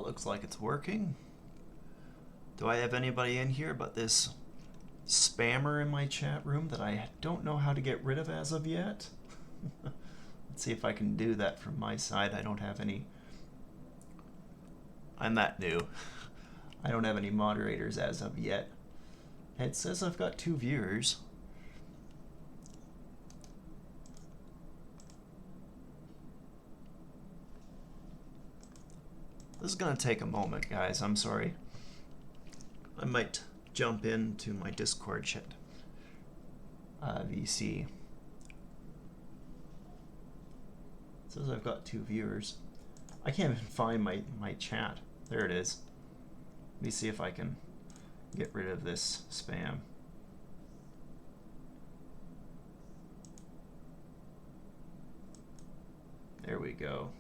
it looks like it's working. Do I have anybody in here but this spammer in my chat room that I don't know how to get rid of as of yet? Let's see if I can do that from my side. I don't have any... I'm that new. I don't have any moderators as of yet. It says I've got 2 viewers. This is gonna take a moment, guys. I'm sorry. I might jump into my Discord chat. VC. It says I've got 2 viewers. I can't even find my chat. There it is. Let me see if I can get rid of this spam. There we go.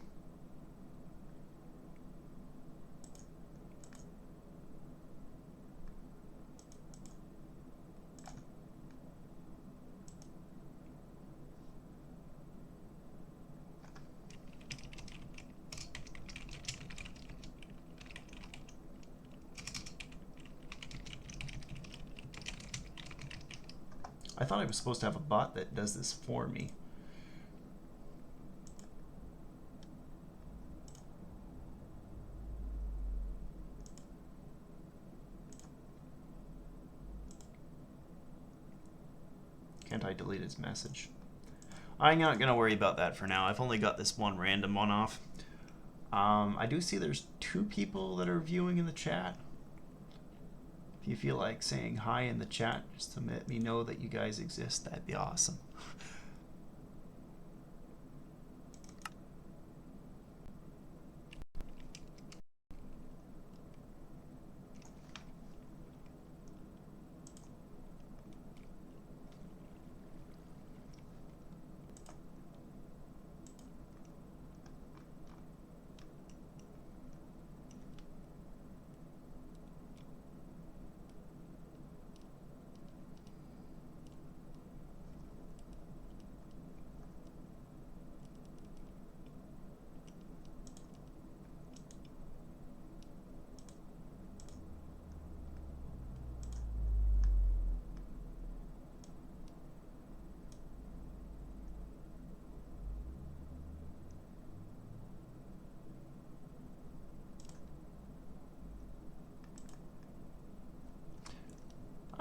I thought I was supposed to have a bot that does this for me. Can't I delete his message? I'm not gonna worry about that for now. I've only got this one random one off. I do see there's 2 people that are viewing in the chat. If you feel like saying hi in the chat, just to let me know that you guys exist, that'd be awesome.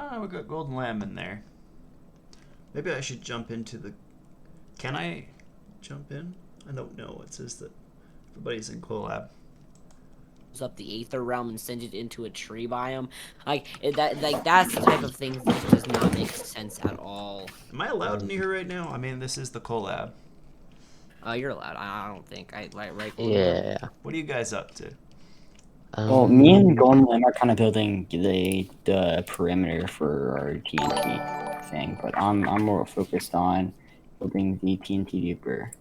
Ah, we got Golden Lamb in there. Maybe I should jump into the... Can I jump in? I don't know. It says that everybody's in collab. Up the Aether realm and send it into a tree biome, that's the type of thing that does not make sense at all. Am I allowed in here right now? I mean, this is the collab. You're allowed. I don't think. Right. Yeah. What are you guys up to? Well, me and Golden Lamb are kind of building the perimeter for our TNT thing, but I'm more focused on building the TNT duper.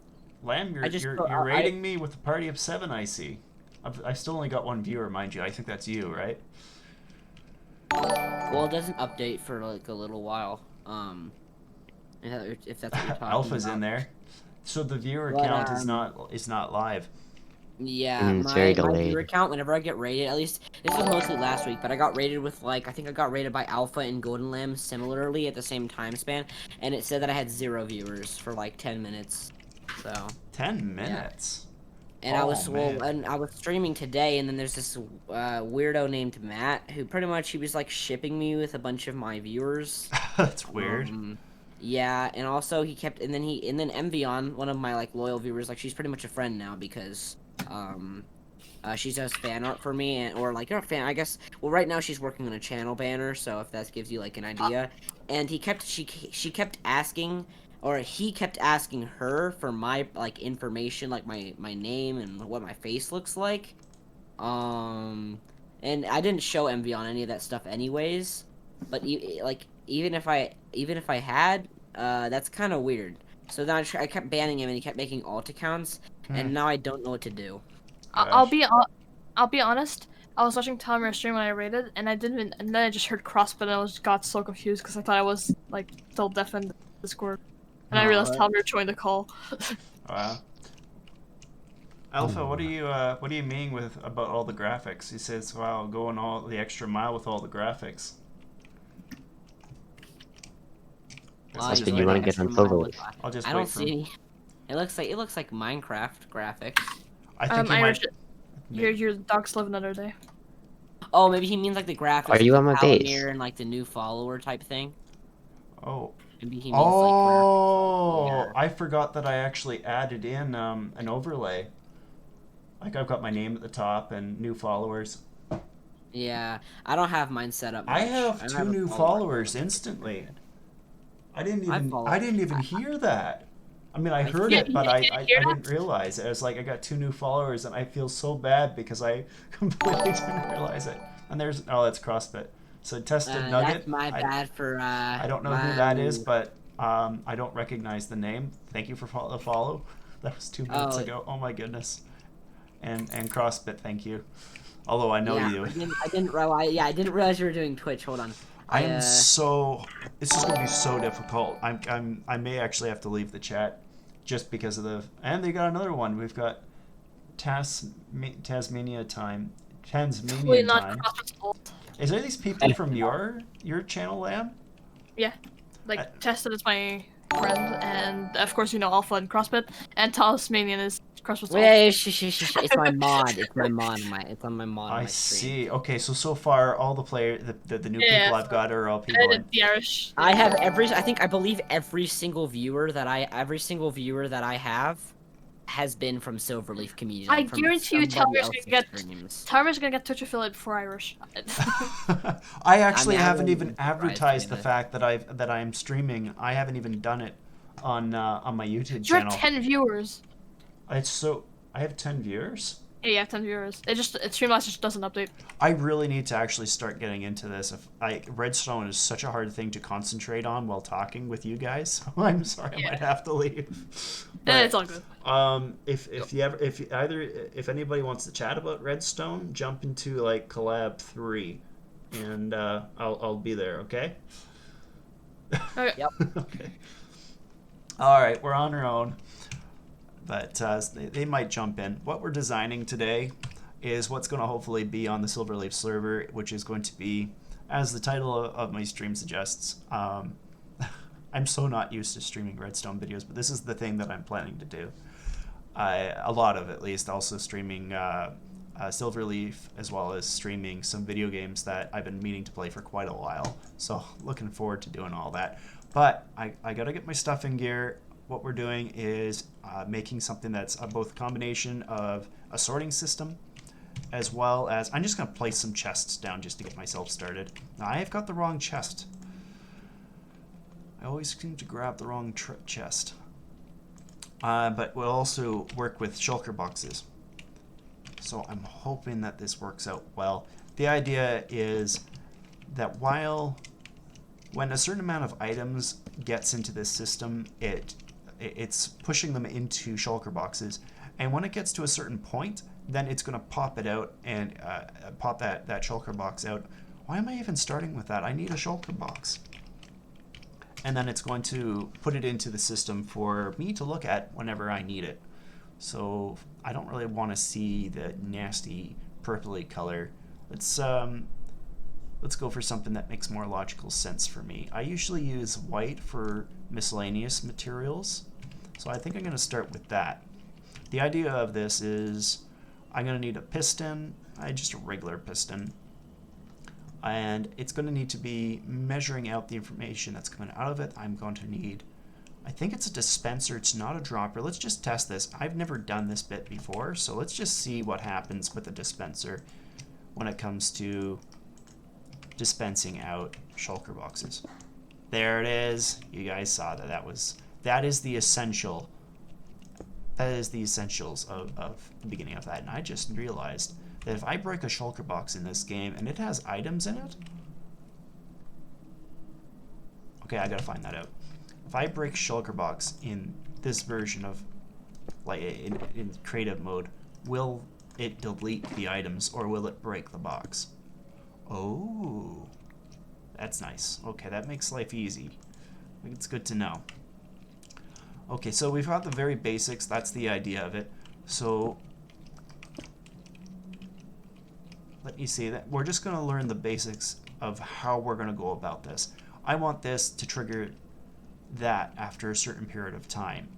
Lamb, you're raiding me with a party of 7, I see. I've still only got 1 viewer, mind you. I think that's you, right? Well, it doesn't update for like a little while. If that's what you're talking Alpha's about. in there, so the viewer count is not live. Yeah, my viewer count whenever I get rated, at least this was mostly last week, but I got rated with I think I got rated by Alpha and Golden Lamb similarly at the same time span, and it said that I had 0 viewers for like 10 minutes. So 10 minutes. Yeah. And I was streaming today, and then there's this weirdo named Matt who pretty much he was like shipping me with a bunch of my viewers. That's weird. Yeah, and also he kept and then Envyon, one of my like loyal viewers, like she's pretty much a friend now because she does fan art for me, or like not fan, I guess. Well, right now she's working on a channel banner, so if that gives you like an idea. And she kept asking. Or he kept asking her for my like information, like my name and what my face looks like, and I didn't show Envy on any of that stuff anyways. But even if I had, that's kind of weird. So then I kept banning him, and he kept making alt accounts, and now I don't know what to do. I'll be honest. I was watching Tomer stream when I raided, and and then I just heard cross, but I got so confused because I thought I was like still deaf in Discord. And I realized Tomer joined the call. Wow. Alpha, what do you mean with about all the graphics? He says, "Wow, going all the extra mile with all the graphics." Guess I'll I just Something you wait want on- to get on extra mile Silverleaf. with that. I'll just I wait don't for see him. any. It looks like Minecraft graphics. I think he Irish, might. your dogs live another day. Oh, maybe he means like the graphics. Are you with on the my base? Palamir and like the new follower type thing. Oh. Maybe he means like Oh, graphics, like, I forgot that I actually added in an overlay. Like I've got my name at the top and new followers. yeah. I don't have mine set up. I much. have don't two a new follower. followers instantly. I didn't followed- even hear that. I mean, I heard Yeah, it, but you I didn't hear didn't realize it. I was like, I got two new followers, and I feel so bad because I completely didn't realize it. And there's that's CrossFit. So tested Nugget. That's my bad for. I don't know who that is, but I don't recognize the name. Thank you for the follow. That was 2 minutes ago. Oh my goodness. And CrossFit, thank you. Although I know you. I didn't realize. Yeah, I didn't realize you were doing Twitch. Hold on. I am so. This is going to be so difficult. I may actually have to leave the chat, just because of the. And they got another one. We've got Tasmania time. Tasmanian time. Is there these people from your channel, Lamb? Yeah, like Tested is my friend, and of course Alpha and CrossFit, and Tasmanian is CrossFit. Wait, it's my mod. It's my mod. It's on my mod. I my stream. see. Okay, so far all the the new people I've got are all people. The Irish. I have I believe every single viewer that I have has been from Silverleaf community. I from guarantee you, somebody Tyler's gonna get Twitch affiliate before Irish. I actually I haven't wouldn't even be surprised advertised the either. fact that I'm streaming. I haven't even done it on my YouTube You have channel. 10 viewers. I have 10 viewers. Yeah, you have 10 viewers. Streamlabs just doesn't update. I really need to actually start getting into this. Redstone is such a hard thing to concentrate on while talking with you guys. I'm sorry, I might have to leave. It's all good. If anybody wants to chat about Redstone, jump into like collab 3, and I'll be there. Okay. Okay. Yep. Okay. All right, we're on our own. But they might jump in. What we're designing today is what's going to hopefully be on the Silverleaf server, which is going to be, as the title of my stream suggests, I'm so not used to streaming Redstone videos, but this is the thing that I'm planning to do. A lot of, at least, also streaming Silverleaf, as well as streaming some video games that I've been meaning to play for quite a while. So looking forward to doing all that. But I got to get my stuff in gear. What we're doing is making something that's both a combination of a sorting system, as well as I'm just going to place some chests down just to get myself started. Now, I have got the wrong chest. I always seem to grab the wrong chest. But we'll also work with Shulker Boxes. So I'm hoping that this works out well. The idea is that when a certain amount of items gets into this system, it's pushing them into Shulker Boxes, and when it gets to a certain point, then it's going to pop it out and pop that Shulker Box out. Why am I even starting with that? I need a Shulker Box. And then it's going to put it into the system for me to look at whenever I need it. So I don't really want to see the nasty purpley color. Let's go for something that makes more logical sense for me. I usually use white for miscellaneous materials, so I think I'm going to start with that. The idea of this is I'm going to need a piston, just a regular piston, and it's going to need to be measuring out the information that's coming out of it. I'm going to need, I think it's a dispenser, it's not a dropper. Let's just test this. I've never done this bit before, so let's just see what happens with a dispenser when it comes to dispensing out Shulker Boxes. There it is. You guys saw that is the essential. That is the essentials of the beginning of that. And I just realized that if I break a Shulker Box in this game and it has items in it, okay, I gotta find that out. If I break Shulker Box in this version of, like in creative mode, will it delete the items or will it break the box? Oh, that's nice. Okay, that makes life easy. It's good to know. Okay, so we've got the very basics. That's the idea of it. So let me see that. We're just going to learn the basics of how we're going to go about this. I want this to trigger that after a certain period of time.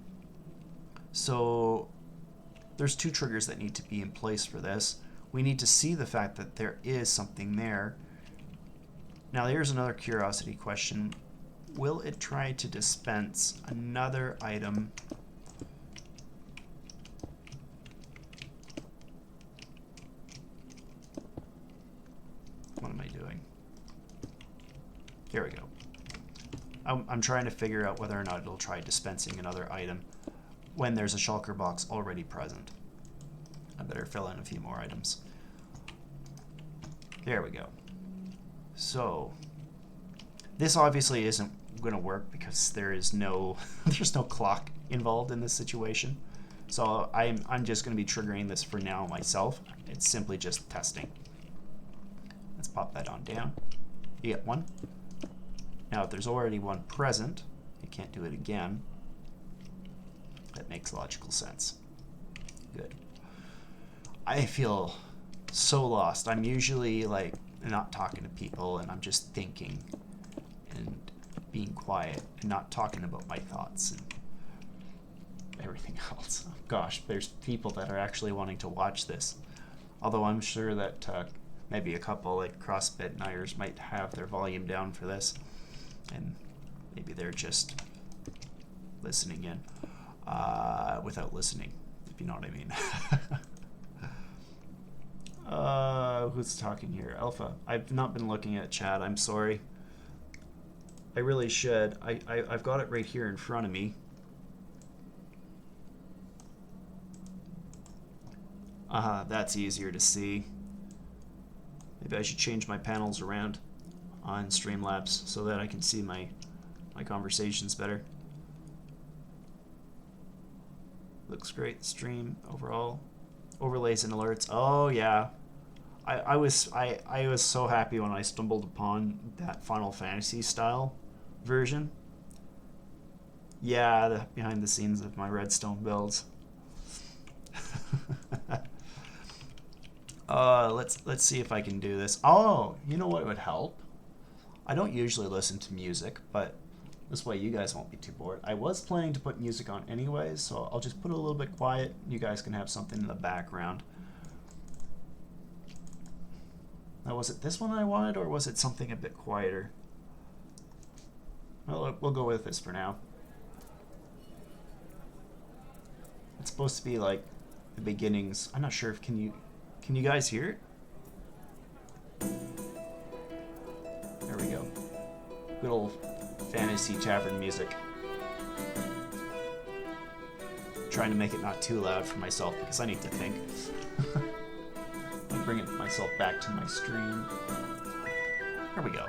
So there's 2 triggers that need to be in place for this. We need to see the fact that there is something there. Now here's another curiosity question. Will it try to dispense another item? What am I doing? Here we go. I'm trying to figure out whether or not it'll try dispensing another item when there's a shulker box already present. I better fill in a few more items. There we go. So this obviously isn't going to work because there is no there's no clock involved in this situation. So I'm just going to be triggering this for now myself. It's simply just testing. Let's pop that on down. You get 1. Now if there's already 1 present, you can't do it again. That makes logical sense. Good. I feel so lost. I'm usually like not talking to people and I'm just thinking and being quiet and not talking about my thoughts and everything else. Gosh, there's people that are actually wanting to watch this. Although I'm sure that maybe a couple like CrossFit and Irish might have their volume down for this, and maybe they're just listening in without listening, if you know what I mean. Who's talking here? Alpha. I've not been looking at chat. I'm sorry. I really should. I've got it right here in front of me. That's easier to see. Maybe I should change my panels around on Streamlabs so that I can see my conversations better. Looks great. Stream overall. Overlays and alerts. Oh yeah. I was so happy when I stumbled upon that Final Fantasy style version. Yeah, the behind the scenes of my Redstone builds. Let's see if I can do this. Oh, you know what would help? I don't usually listen to music, but this way you guys won't be too bored. I was planning to put music on anyways, so I'll just put it a little bit quiet. You guys can have something in the background. Now, was it this one I wanted, or was it something a bit quieter? Well, we'll go with this for now. It's supposed to be like the beginnings. I'm not sure if can you guys hear it? There we go. Good old fantasy tavern music. Trying to make it not too loud for myself because I need to think. I'm bringing myself back to my stream. There we go.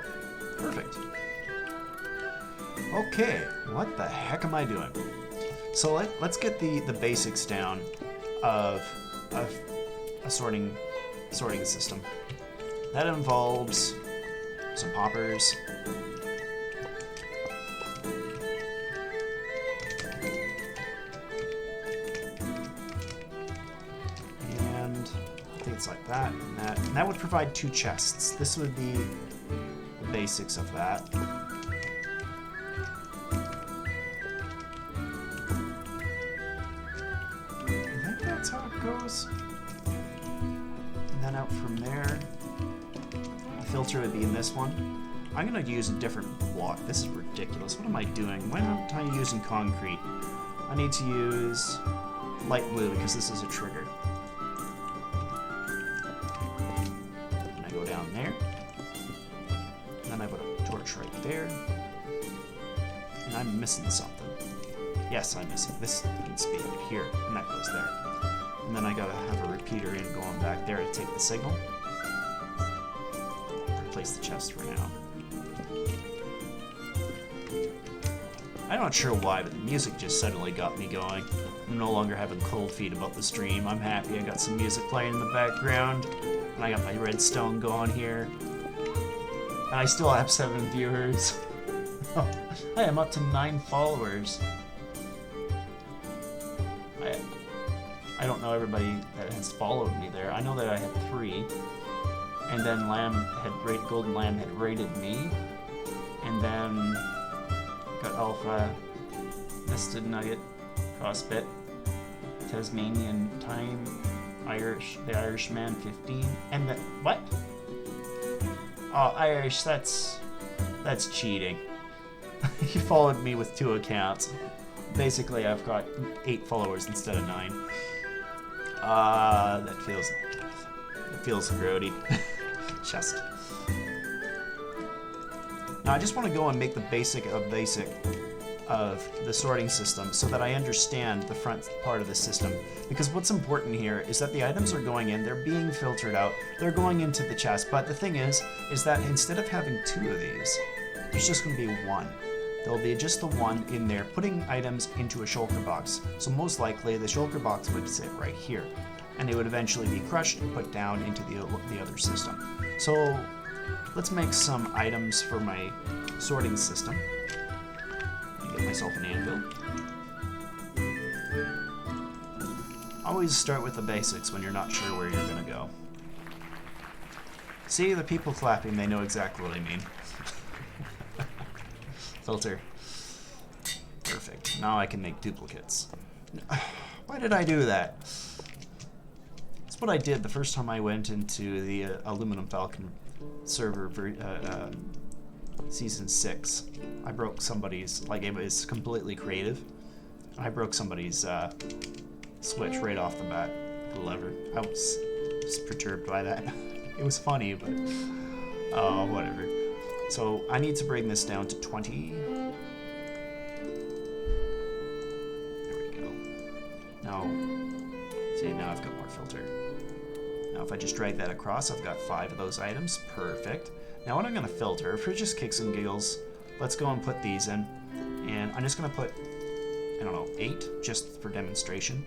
Perfect. Okay, what the heck am I doing? So let's get the basics down of a sorting system. That involves some poppers, and things like that and that. And that would provide 2 chests. This would be the basics of that. I think that's how it goes. And then out from there, the filter would be in this one. I'm going to use a different block. This is ridiculous. What am I doing? Why am I using concrete? I need to use light blue because this is a trigger. And I go down there. And then I put a torch right there. And I'm missing something. Yes, I'm missing. This needs to be up here. And that goes there. And then I gotta have a repeater in going back there to take the signal. Replace the chest for now. I'm not sure why, but the music just suddenly got me going. I'm no longer having cold feet about the stream. I'm happy I got some music playing in the background. And I got my redstone going here. And I still have 7 viewers. I am up to 9 followers. I don't know everybody that has followed me there. I know that I had 3. and then Golden Lamb had raided me, and then got Alpha, Nested Nugget, Crossbit, Tasmanian Time, the Irishman 15, and the what? Oh, Irish, that's cheating. He followed me with 2 accounts. Basically, I've got 8 followers instead of 9. That feels grody. Just. Now, I just want to go and make the basic of the sorting system so that I understand the front part of the system. Because what's important here is that the items are going in, they're being filtered out, they're going into the chest. But the thing is that instead of having 2 of these, there's just going to be 1. There'll be just the 1 in there, putting items into a shulker box. So most likely, the shulker box would sit right here, and they would eventually be crushed and put down into the other system. So let's make some items for my sorting system. Get myself an anvil. Always start with the basics when you're not sure where you're gonna go. See, the people clapping, they know exactly what I mean. Filter. Perfect. Now I can make duplicates. Why did I do that? That's what I did the first time I went into the Aluminum Falcon server Season 6. I broke somebody's, like, it was completely creative. I broke somebody's switch right off the bat. The lever. I was just perturbed by that. It was funny, but whatever. So I need to bring this down to 20. There we go. Now, see, now I've got more filter. Now if I just drag that across, I've got 5 of those items. Perfect. Now what I'm going to filter, for just kicks and giggles, let's go and put these in. And I'm just going to put, I don't know, 8, just for demonstration.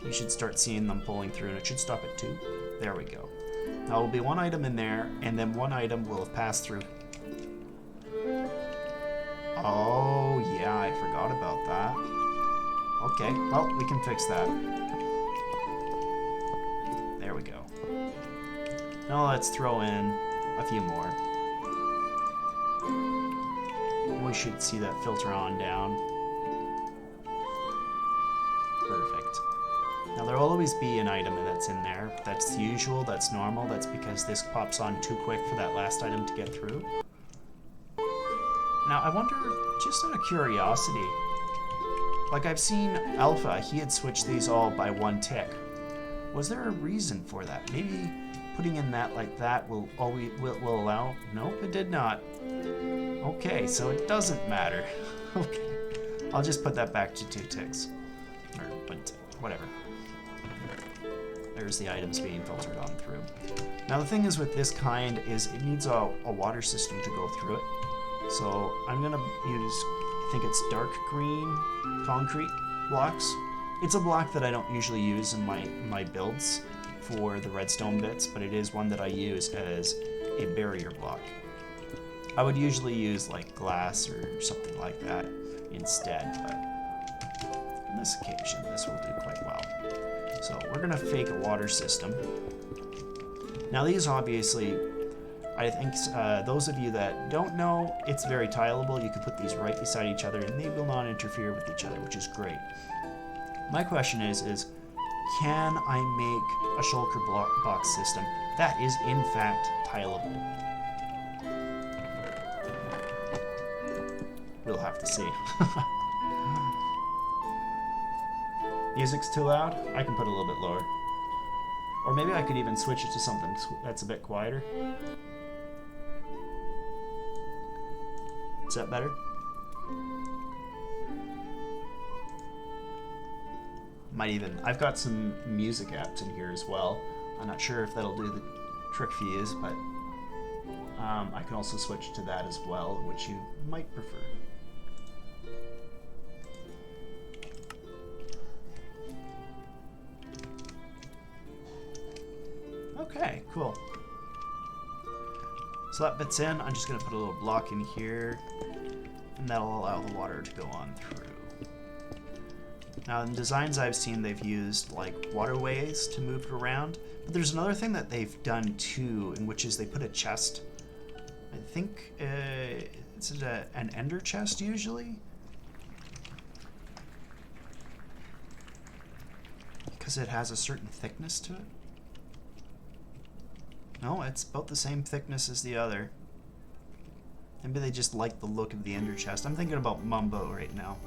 You should start seeing them pulling through, and it should stop at 2. There we go. Now there will be 1 item in there, and then 1 item will have passed through. Oh, yeah, I forgot about that. Okay, well, we can fix that. There we go. Now let's throw in a few more. We should see that filter on down. Perfect. Now there will always be an item that's in there. That's usual, that's normal, that's because this pops on too quick for that last item to get through. Now I wonder, just out of curiosity, like I've seen Alpha, he had switched these all by 1 tick. Was there a reason for that? Maybe putting in that like that will allow? Nope, it did not. Okay, so it doesn't matter. Okay, I'll just put that back to 2 ticks, or 1 tick, whatever. There's the items being filtered on through. Now the thing is with this kind is it needs a water system to go through it. So I'm gonna use, I think it's dark green concrete blocks. It's a block that I don't usually use in my builds for the redstone bits, but it is one that I use as a barrier block. I would usually use like glass or something like that instead, but on this occasion this will do quite well. So we're gonna fake a water system. Now these obviously, I think those of you that don't know, it's very tileable. You can put these right beside each other and they will not interfere with each other, which is great. My question is can I make a shulker box system that is in fact tileable? We'll have to see. Music's too loud? I can put it a little bit lower. Or maybe I could even switch it to something that's a bit quieter. Is that better? Might even, I've got some music apps in here as well. I'm not sure if that'll do the trick for you, but I can also switch to that as well, which you might prefer. Okay, cool. So that bit's in. I'm just going to put a little block in here, and that'll allow the water to go on through. Now, in designs I've seen, they've used like waterways to move it around. But there's another thing that they've done too, in which is they put a chest. I think it's an ender chest usually, because it has a certain thickness to it. No, it's about the same thickness as the other. Maybe they just like the look of the ender chest. I'm thinking about Mumbo right now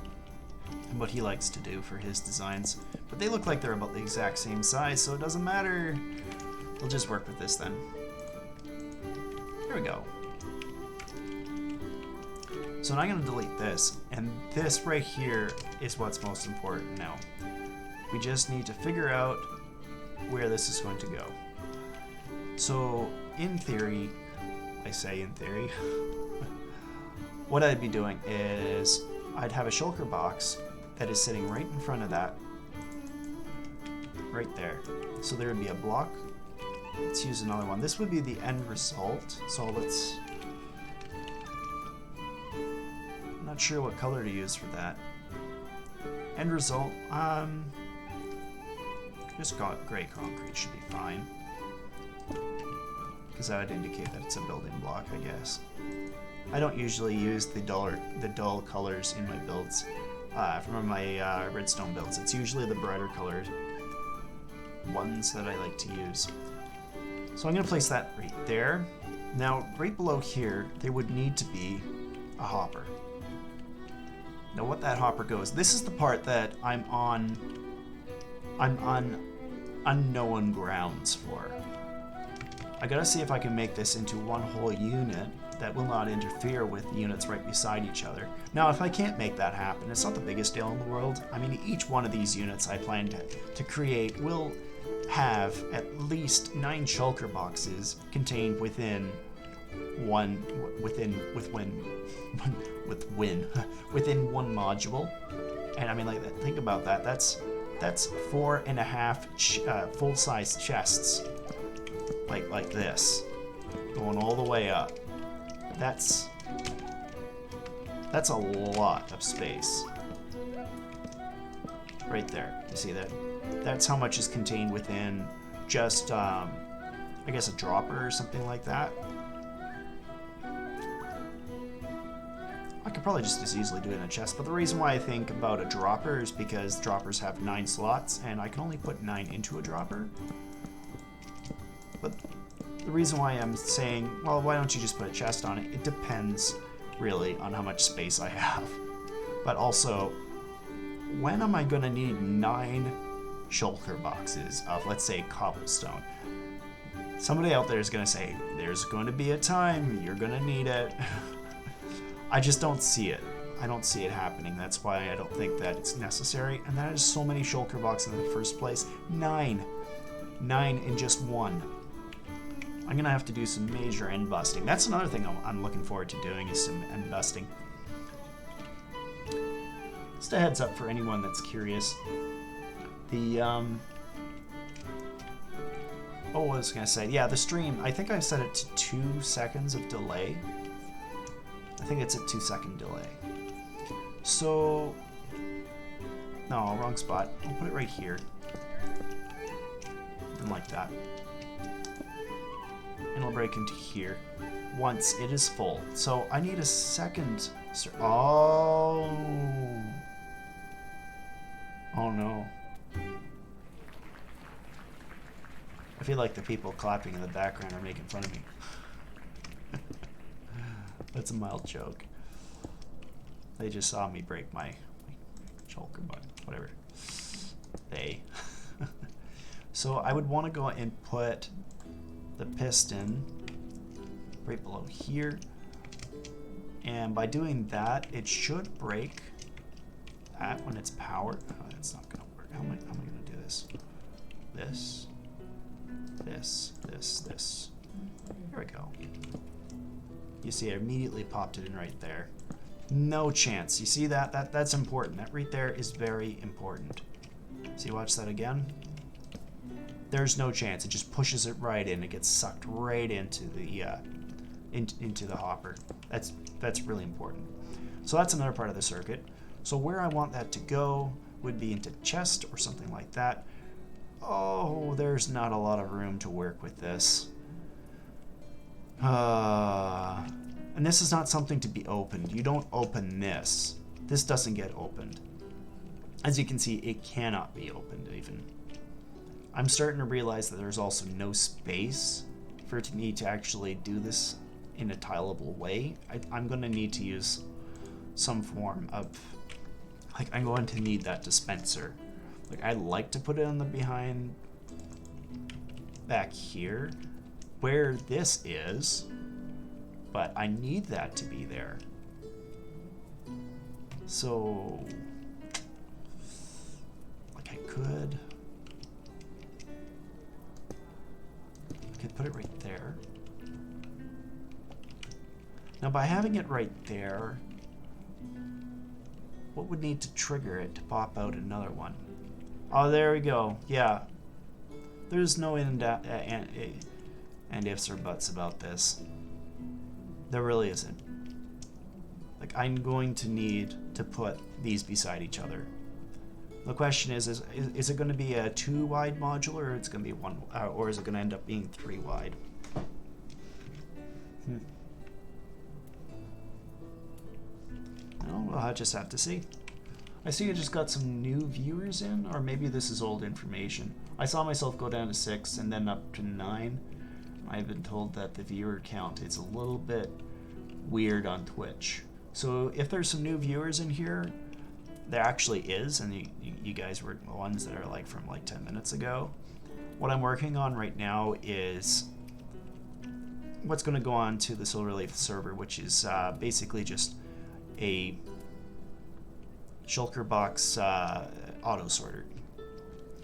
and what he likes to do for his designs. But they look like they're about the exact same size, so it doesn't matter. We'll just work with this then. Here we go. So now I'm going to delete this, and this right here is what's most important now. We just need to figure out where this is going to go. So, in theory, I say in theory, what I'd be doing is I'd have a shulker box that is sitting right in front of that, right there. So there would be a block. Let's use another one. This would be the end result. So let's... I'm not sure what color to use for that. End result, just got gray concrete should be fine. Because that would indicate that it's a building block, I guess. I don't usually use the dull colors in my builds. From my redstone builds, it's usually the brighter colored ones that I like to use. So I'm going to place that right there. Now, right below here, there would need to be a hopper. Now, what that hopper goes, this is the part that I'm on unknown grounds for. I gotta see if I can make this into one whole unit that will not interfere with units right beside each other. Now, if I can't make that happen, it's not the biggest deal in the world. I mean, each one of these units I plan to create will have at least 9 shulker boxes contained within one within module. And I mean, like, think about that. That's 4.5 full-size chests, like this, going all the way up. That's a lot of space right there. You see that? That's how much is contained within just, I guess, a dropper or something like that. I could probably just as easily do it in a chest, but the reason why I think about a dropper is because droppers have 9 slots, and I can only put 9 into a dropper. But the reason why I'm saying, well, why don't you just put a chest on it? It depends, really, on how much space I have. But also, when am I going to need 9 shulker boxes of, let's say, cobblestone? Somebody out there is going to say, there's going to be a time you're going to need it. I just don't see it. I don't see it happening. That's why I don't think that it's necessary. And that is so many shulker boxes in the first place. 9. 9 in just one. I'm gonna have to do some major end busting. That's another thing I'm looking forward to doing, is some end busting. Just a heads up for anyone that's curious. The what was I gonna say? Yeah, the stream. I think I set it to 2 seconds of delay. I think it's a 2-second delay. So, no, wrong spot. I'll put it right here. And like that. And it'll break into here once it is full. So I need a second. Oh. Oh no. I feel like the people clapping in the background are making fun of me. That's a mild joke. They just saw me break my shulker button, whatever. They. So I would want to go and put the piston right below here. And by doing that, it should break that when it's powered. Oh, that's not going to work. How am I going to do this? This. Here we go. You see, I immediately popped it in right there. No chance. You see that? That's important. That right there is very important. See, watch that again. There's no chance. It just pushes it right in. It gets sucked right into the into the hopper. That's really important. So that's another part of the circuit. So where I want that to go, would be into chest or something like that. Oh, there's not a lot of room to work with this. And this is not something to be opened. You don't open this. This doesn't get opened. As you can see, it cannot be opened even. I'm starting to realize that there's also no space for me to actually do this in a tileable way. I'm going to need to use some form of... Like, I'm going to need that dispenser. Like, I'd like to put it on the behind... back here, where this is, but I need that to be there. So... like, I could put it right there. Now, by having it right there, what would need to trigger it to pop out another one? Oh, there we go. Yeah. There's no and ifs or buts about this. There really isn't. Like, I'm going to need to put these beside each other. The question is it going to be a 2-wide module, or it's going to be one, or is it going to end up being 3-wide? Well, I'll just have to see. I see I just got some new viewers in, or maybe this is old information. I saw myself go down to 6 and then up to 9. I've been told that the viewer count is a little bit weird on Twitch. So if there's some new viewers in here, there actually is, and you guys were the ones that are like from like 10 minutes ago. What I'm working on right now is what's going to go on to the Silverleaf server, which is basically just a Shulker box auto sorter.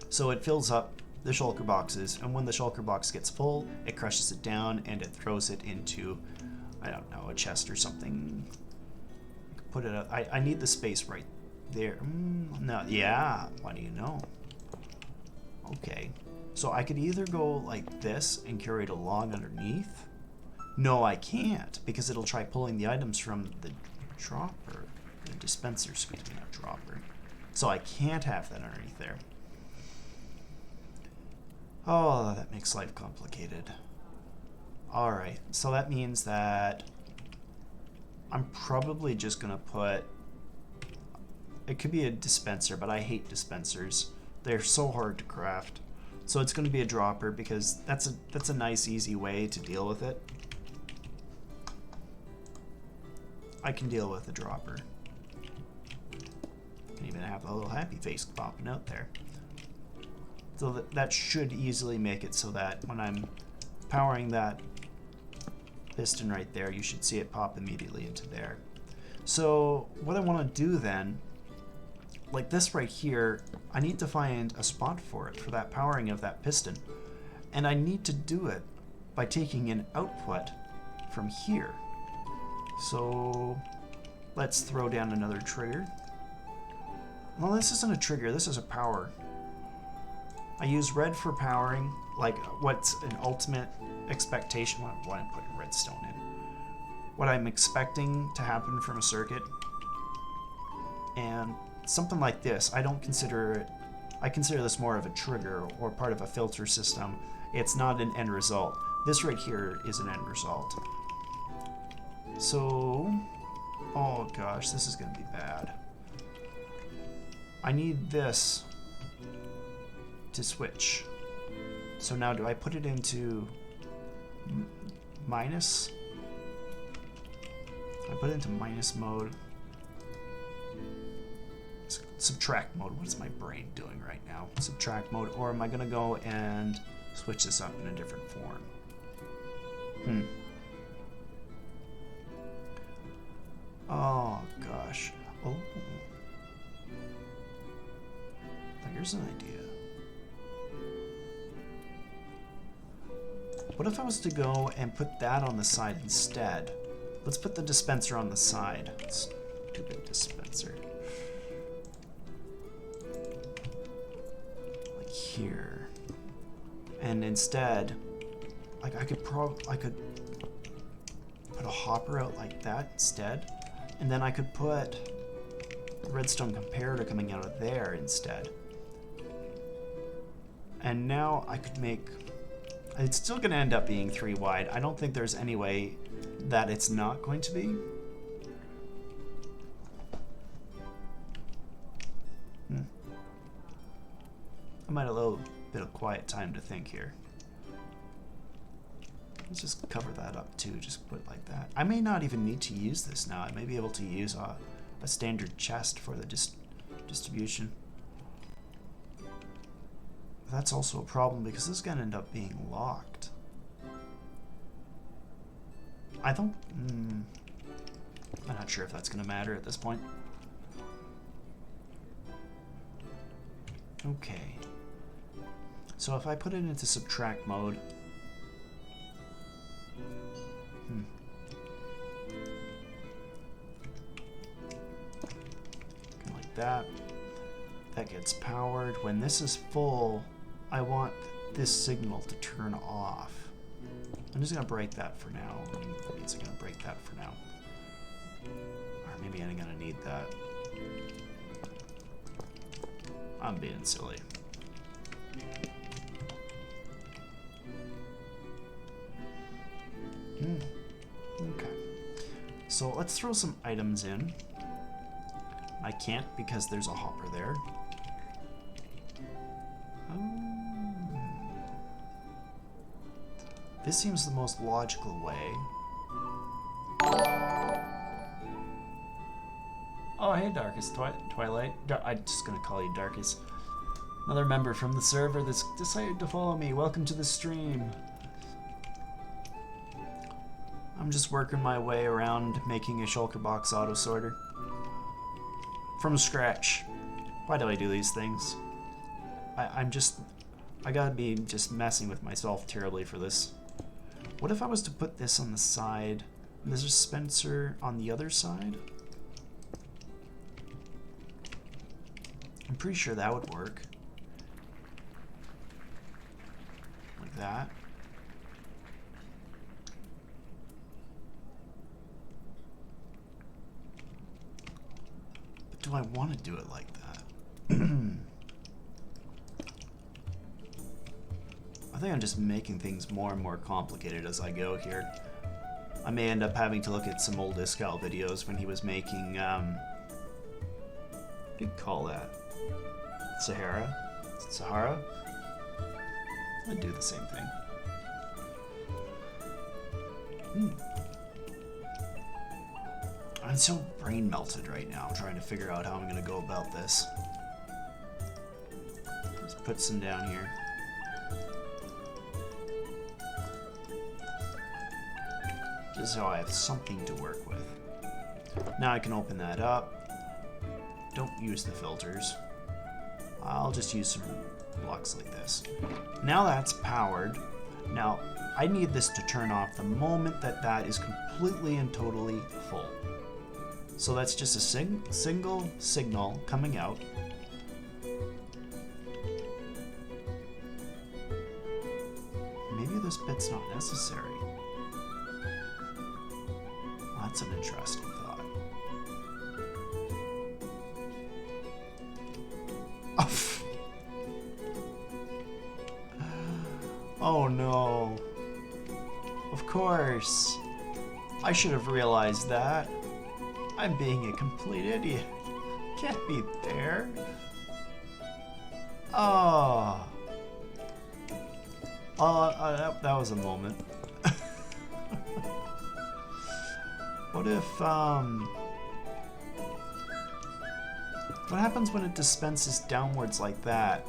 So it fills up the Shulker boxes, and when the Shulker box gets full, it crushes it down and it throws it into, I don't know, a chest or something. Put it up. I need the space right there. No, yeah. What do you know? Okay. So I could either go like this and carry it along underneath. No, I can't, because it'll try pulling the items from the dropper. The dispenser, excuse me, not dropper. So I can't have that underneath there. Oh, that makes life complicated. Alright, so that means that I'm probably just gonna put... It could be a dispenser, but I hate dispensers. They're so hard to craft. So it's gonna be a dropper, because that's a nice, easy way to deal with it. I can deal with a dropper. Can even have a little happy face popping out there. So that should easily make it so that when I'm powering that piston right there, you should see it pop immediately into there. So what I want to do then, like this right here, I need to find a spot for it, for that powering of that piston. And I need to do it by taking an output from here. So let's throw down another trigger. Well, this isn't a trigger, this is a power. I use red for powering, like what's an ultimate expectation. Why I'm putting redstone in. What I'm expecting to happen from a circuit. And something like this, I don't consider it, I consider this more of a trigger or part of a filter system. It's not an end result. This right here is an end result. So, oh gosh, this is gonna be bad. I need this to switch. So now do I put it into minus? I put it into minus mode. Subtract mode. What is my brain doing right now? Subtract mode, or am I gonna go and switch this up in a different form? Oh gosh. Oh. Here's an idea. What if I was to go and put that on the side instead? Let's put the dispenser on the side. Stupid dispenser. Like here. And instead, like I could put a hopper out like that instead. And then I could put redstone comparator coming out of there instead. And now I could make... It's still going to end up being 3 wide. I don't think there's any way that it's not going to be. I might have a little bit of quiet time to think here. Let's just cover that up too, just put it like that. I may not even need to use this now. I may be able to use a standard chest for the distribution. But that's also a problem because this is going to end up being locked. I don't... I'm not sure if that's going to matter at this point. Okay. So if I put it into subtract mode... Like that. That gets powered. When this is full, I want this signal to turn off. I'm just going to break that for now. That means I'm going to break that for now. Or maybe I'm going to need that. I'm being silly. Okay. So let's throw some items in. I can't because there's a hopper there. This seems the most logical way. Oh, hey, Darkest Twilight. I'm just gonna call you Darkest. Another member from the server that's decided to follow me. Welcome to the stream. I'm just working my way around making a Shulker Box auto sorter. From scratch. Why do I do these things? I gotta be just messing with myself terribly for this. What if I was to put this on the side, and there's a dispenser on the other side? I'm pretty sure that would work. Like that. But do I want to do it like that? I think I'm just making things more and more complicated as I go here. I may end up having to look at some old Iskal videos when he was making, what do you call that? Sahara? I'd do the same thing. I'm so brain melted right now, trying to figure out how I'm gonna go about this. Let's put some down here. Just so I have something to work with. Now I can open that up. Don't use the filters. I'll just use some blocks like this. Now that's powered. Now I need this to turn off the moment that that is completely and totally full. So that's just a single signal coming out. Maybe this bit's not necessary. Well, that's an interesting thought. Oh no. Of course. I should have realized that. I'm being a complete idiot. Can't be there. Oh. That was a moment. What if, what happens when it dispenses downwards like that?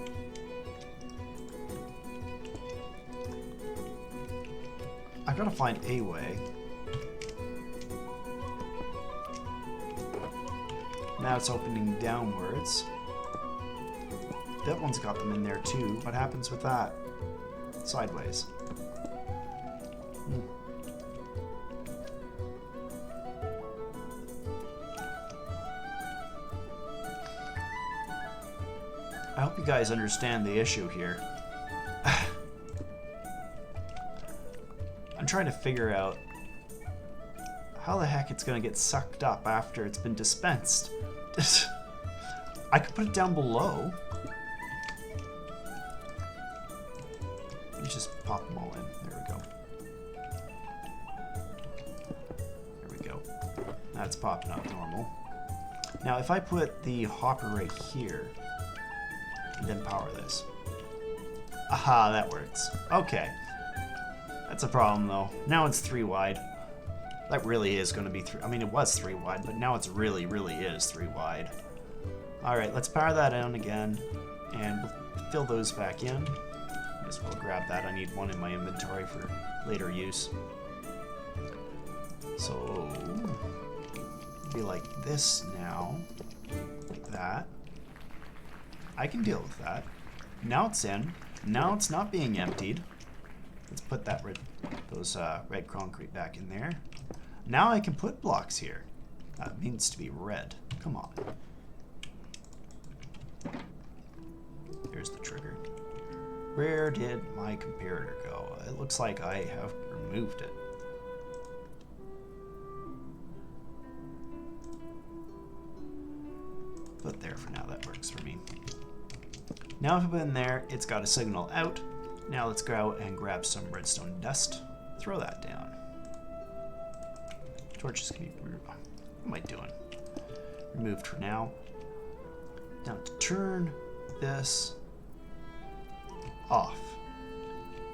I gotta find a way. Now it's opening downwards. That one's got them in there too. What happens with that? Sideways. I hope you guys understand the issue here. I'm trying to figure out how the heck it's gonna get sucked up after it's been dispensed. I could put it down below. You just pop them all in. There we go. There we go. That's popping up normal. Now, if I put the hopper right here, and then power this. Aha, that works. Okay. That's a problem, though. Now it's 3 wide. That really is going to be 3. I mean, it was 3 wide, but now it's really is 3 wide. Alright, let's power that on again, and we'll fill those back in. I guess we'll grab that. I need one in my inventory for later use. So, be like this now. Like that. I can deal with that. Now it's in. Now it's not being emptied. Let's put that those red concrete back in there. Now I can put blocks here. That needs to be red. Come on. Here's the trigger. Where did my comparator go? It looks like I have removed it. But there for now, that works for me. Now if I put in there, it's got a signal out. Now let's go out and grab some redstone dust. Throw that down. Torches can be... What am I doing? Removed for now. Now to turn this off,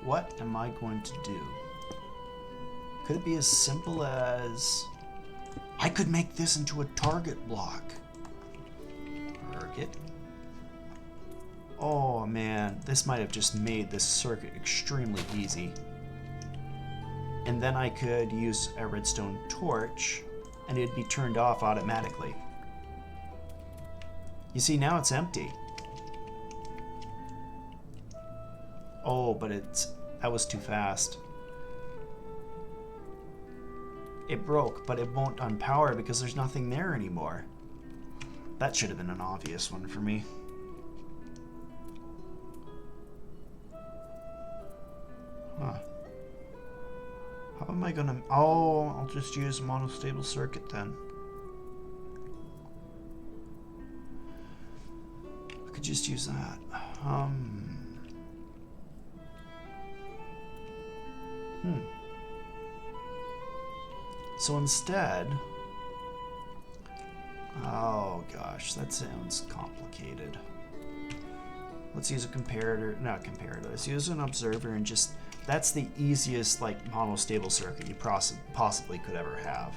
what am I going to do? Could it be as simple as... I could make this into a target block. Target. Oh man, this might have just made this circuit extremely easy. And then I could use a redstone torch and it'd be turned off automatically. You see, now it's empty. Oh, but that was too fast. It broke, but it won't unpower because there's nothing there anymore. That should have been an obvious one for me. Huh. How am I gonna... Oh, I'll just use a monostable circuit then. I could just use that. So instead... Oh gosh, that sounds complicated. Let's use a comparator, not comparator, let's use an observer and just... That's the easiest, like, monostable circuit you possibly could ever have.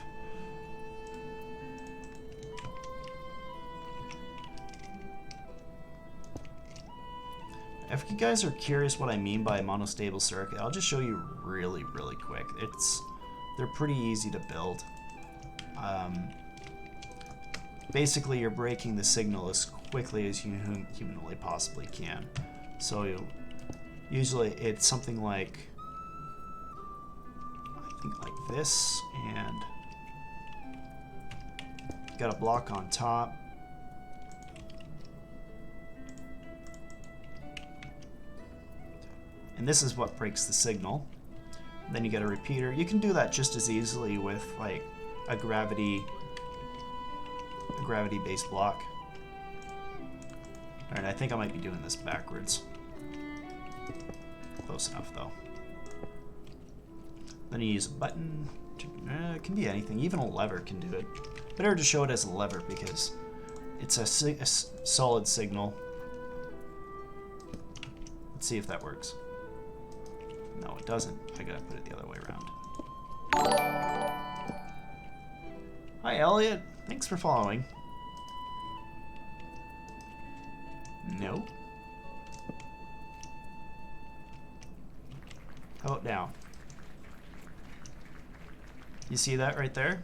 If you guys are curious what I mean by a monostable circuit, I'll just show you really quick. They're pretty easy to build. Basically, you're breaking the signal as quickly as you humanly possibly can. So usually it's something like, I think like this, and got a block on top. And this is what breaks the signal. Then you get a repeater. You can do that just as easily with like a gravity-based block. Alright, I think I might be doing this backwards. Close enough though. Then you use a button. It can be anything. Even a lever can do it. Better to show it as a lever because it's a solid signal. Let's see if that works. No, it doesn't. I gotta put it the other way around. Hi, Elliot. Thanks for following. No. How about now? You see that right there?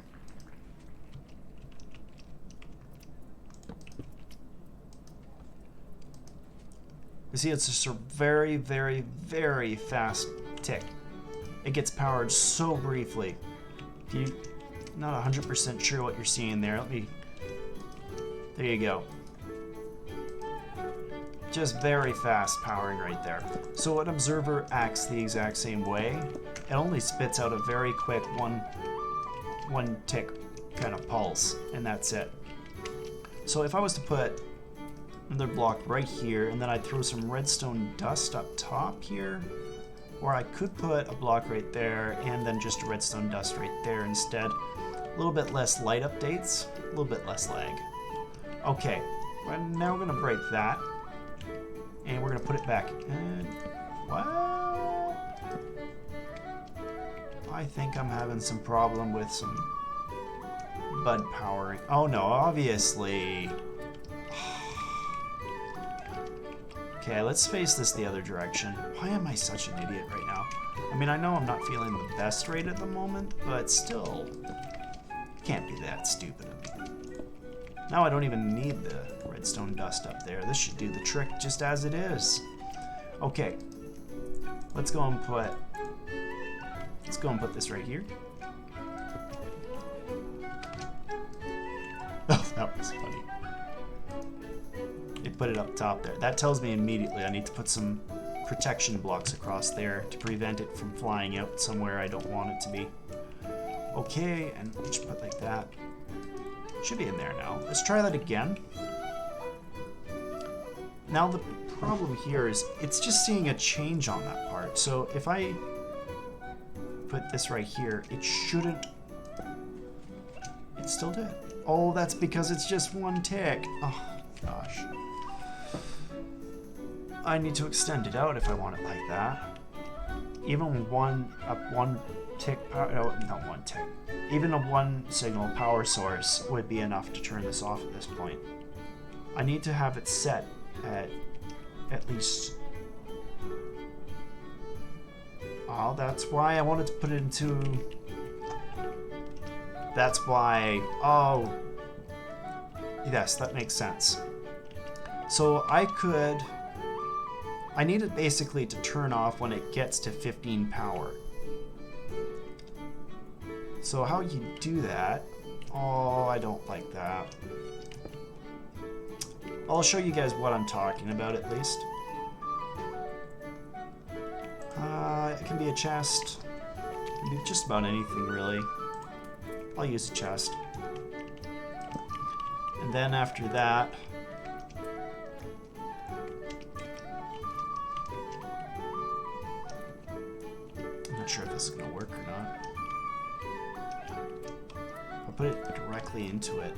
You see, it's just a very fast tick. It gets powered so briefly. If you're not 100% sure what you're seeing there, there you go. Just very fast powering right there. So an observer acts the exact same way. It only spits out a very quick one tick kind of pulse, and that's it. So if I was to put another block right here, and then I'd throw some redstone dust up top here. Or I could put a block right there and then just a redstone dust right there instead. A little bit less light updates, a little bit less lag. Okay, now we're gonna break that. And we're gonna put it back. And what? I think I'm having some problem with some bud powering. Oh no, obviously. Okay, let's face this the other direction. Why am I such an idiot right now? I mean, I know I'm not feeling the best right at the moment, but still, can't be that stupid of me. Now I don't even need the redstone dust up there. This should do the trick just as it is. Okay, let's go and put this right here. Oh, that was funny. It put it up top there. That tells me immediately I need to put some protection blocks across there to prevent it from flying out somewhere I don't want it to be. Okay, and just put like that. Should be in there now. Let's try that again. Now the problem here is it's just seeing a change on that part. So if I put this right here, it shouldn't... It still did. Oh, that's because it's just one tick. Oh, gosh. I need to extend it out if I want it like that. Even one tick power, no, not one tick. Even a one signal power source would be enough to turn this off at this point. I need to have it set at least. Oh, that's why I wanted to put it into. That's why. Oh, yes, that makes sense. So I need it basically to turn off when it gets to 15 power. So how you do that? Oh, I don't like that. I'll show you guys what I'm talking about at least. It can be a chest. It can be just about anything really. I'll use a chest. And then after that, I'm not sure if this is going to work or not. I'll put it directly into it,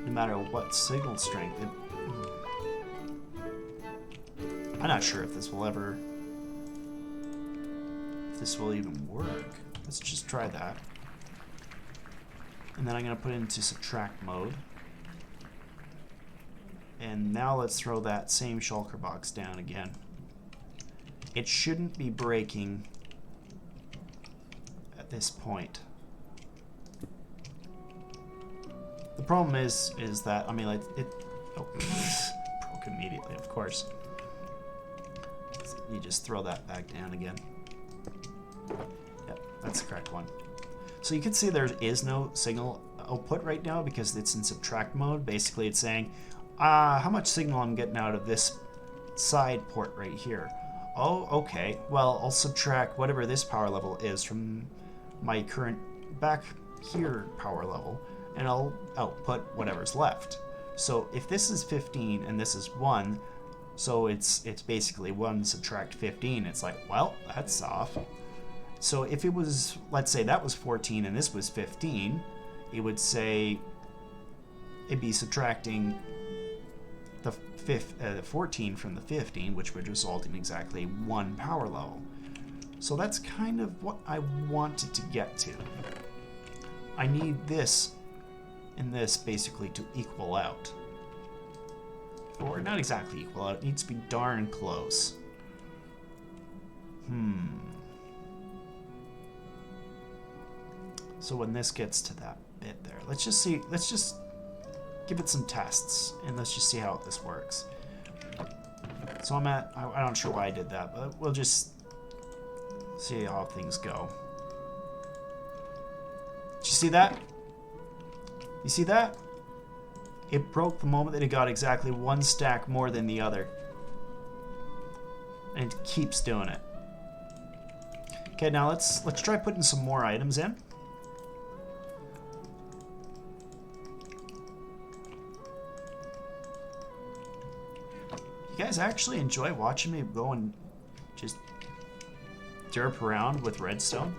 no matter what signal strength. I'm not sure if this will even work. Let's just try that. And then I'm going to put it into subtract mode. And now let's throw that same shulker box down again. It shouldn't be breaking at this point. The problem is that, I mean, like, it oh, broke immediately, of course. You just throw that back down again. Yep, that's the correct one. So you can see there is no signal output right now because it's in subtract mode. Basically, it's saying, how much signal I'm getting out of this side port right here. Oh, okay. Well, I'll subtract whatever this power level is from my current back here power level, and I'll output whatever's left. So if this is 15 and this is 1, so it's basically 1 subtract 15. It's like, well, that's off. So if it was, let's say that was 14 and this was 15, it would say it'd be subtracting the 14 from the 15, which would result in exactly 1 power level. So that's kind of what I wanted to get to. I need this and this basically to equal out. Or not exactly equal out, it needs to be darn close. So when this gets to that bit there, let's just give it some tests, and let's just see how this works. So I'm not sure why I did that, but we'll just see how things go. Did you see that? You see that? It broke the moment that it got exactly 1 stack more than the other. And it keeps doing it. Okay, now let's try putting some more items in. guys actually enjoy watching me go and just derp around with redstone?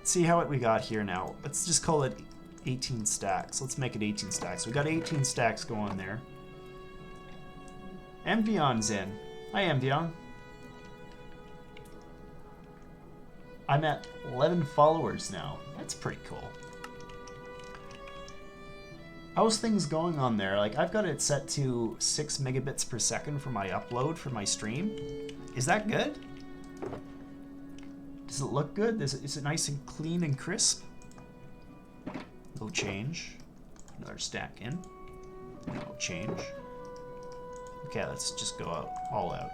See how we got here now. Let's just call it 18 stacks. Let's make it 18 stacks. We got 18 stacks going there. Envyon's in. Hi, Envyon. I'm at 11 followers now. That's pretty cool. How's things going on there? Like, I've got it set to 6 megabits per second for my upload for my stream. Is that good? Does it look good? Is it nice and clean and crisp? No change. Another stack in. No change. Okay, let's just go out, all out.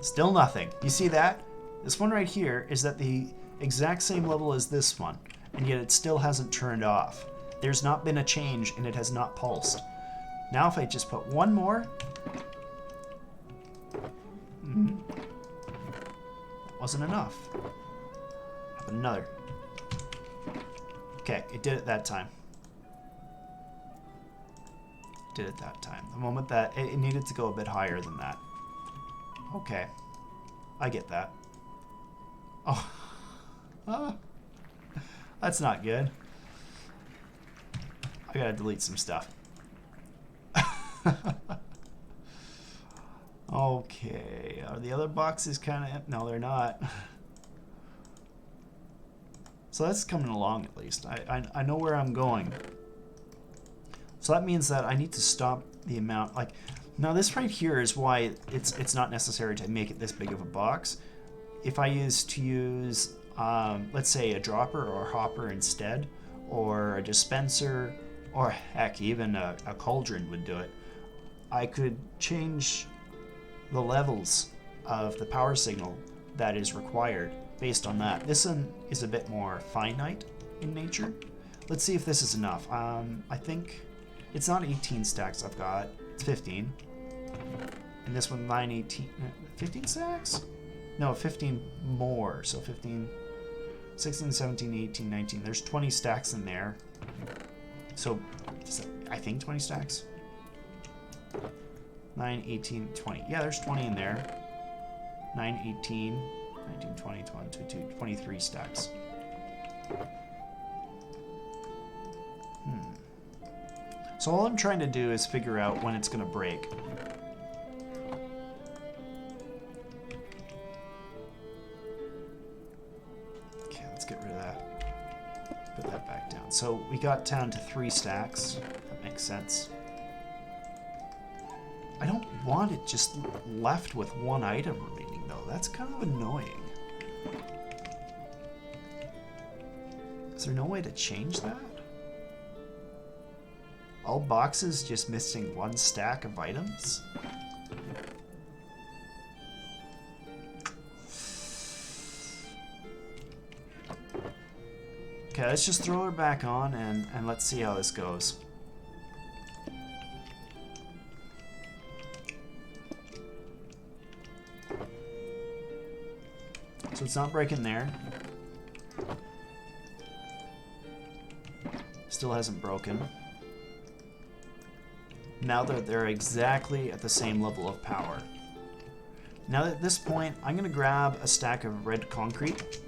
Still nothing. You see that? This one right here is at the exact same level as this one, and yet it still hasn't turned off. There's not been a change, and it has not pulsed. Now if I just put one more... That wasn't enough. How about another? Okay, it did it that time. Did it that time. The moment that... It needed to go a bit higher than that. Okay. I get that. Oh. That's not good. I gotta delete some stuff. Okay. Are the other boxes kind of... No, they're not. So that's coming along at least. I know where I'm going. So that means that I need to stop the amount... Like, now this right here is why it's not necessary to make it this big of a box. If I use, let's say, a dropper or a hopper instead, or a dispenser, or heck, even a cauldron would do it, I could change the levels of the power signal that is required based on that. This one is a bit more finite in nature. Let's see if this is enough. I think it's not 18 stacks I've got, it's 15. And this one, 9, 18, 15 stacks? No, 15 more. So 15, 16, 17, 18, 19. There's 20 stacks in there. So, I think 20 stacks? 9, 18, 20. Yeah, there's 20 in there. 9, 18, 19, 20, 22, 23 stacks. So all I'm trying to do is figure out when it's going to break. Okay, let's get rid of that. Put that back down. So we got down to 3 stacks. That makes sense. I don't want it just left with 1 item remaining, though. That's kind of annoying. Is there no way to change that? All boxes just missing 1 stack of items? Okay, let's just throw her back on and let's see how this goes. So it's not breaking there. Still hasn't broken. Now that they're exactly at the same level of power. Now at this point, I'm going to grab a stack of red concrete,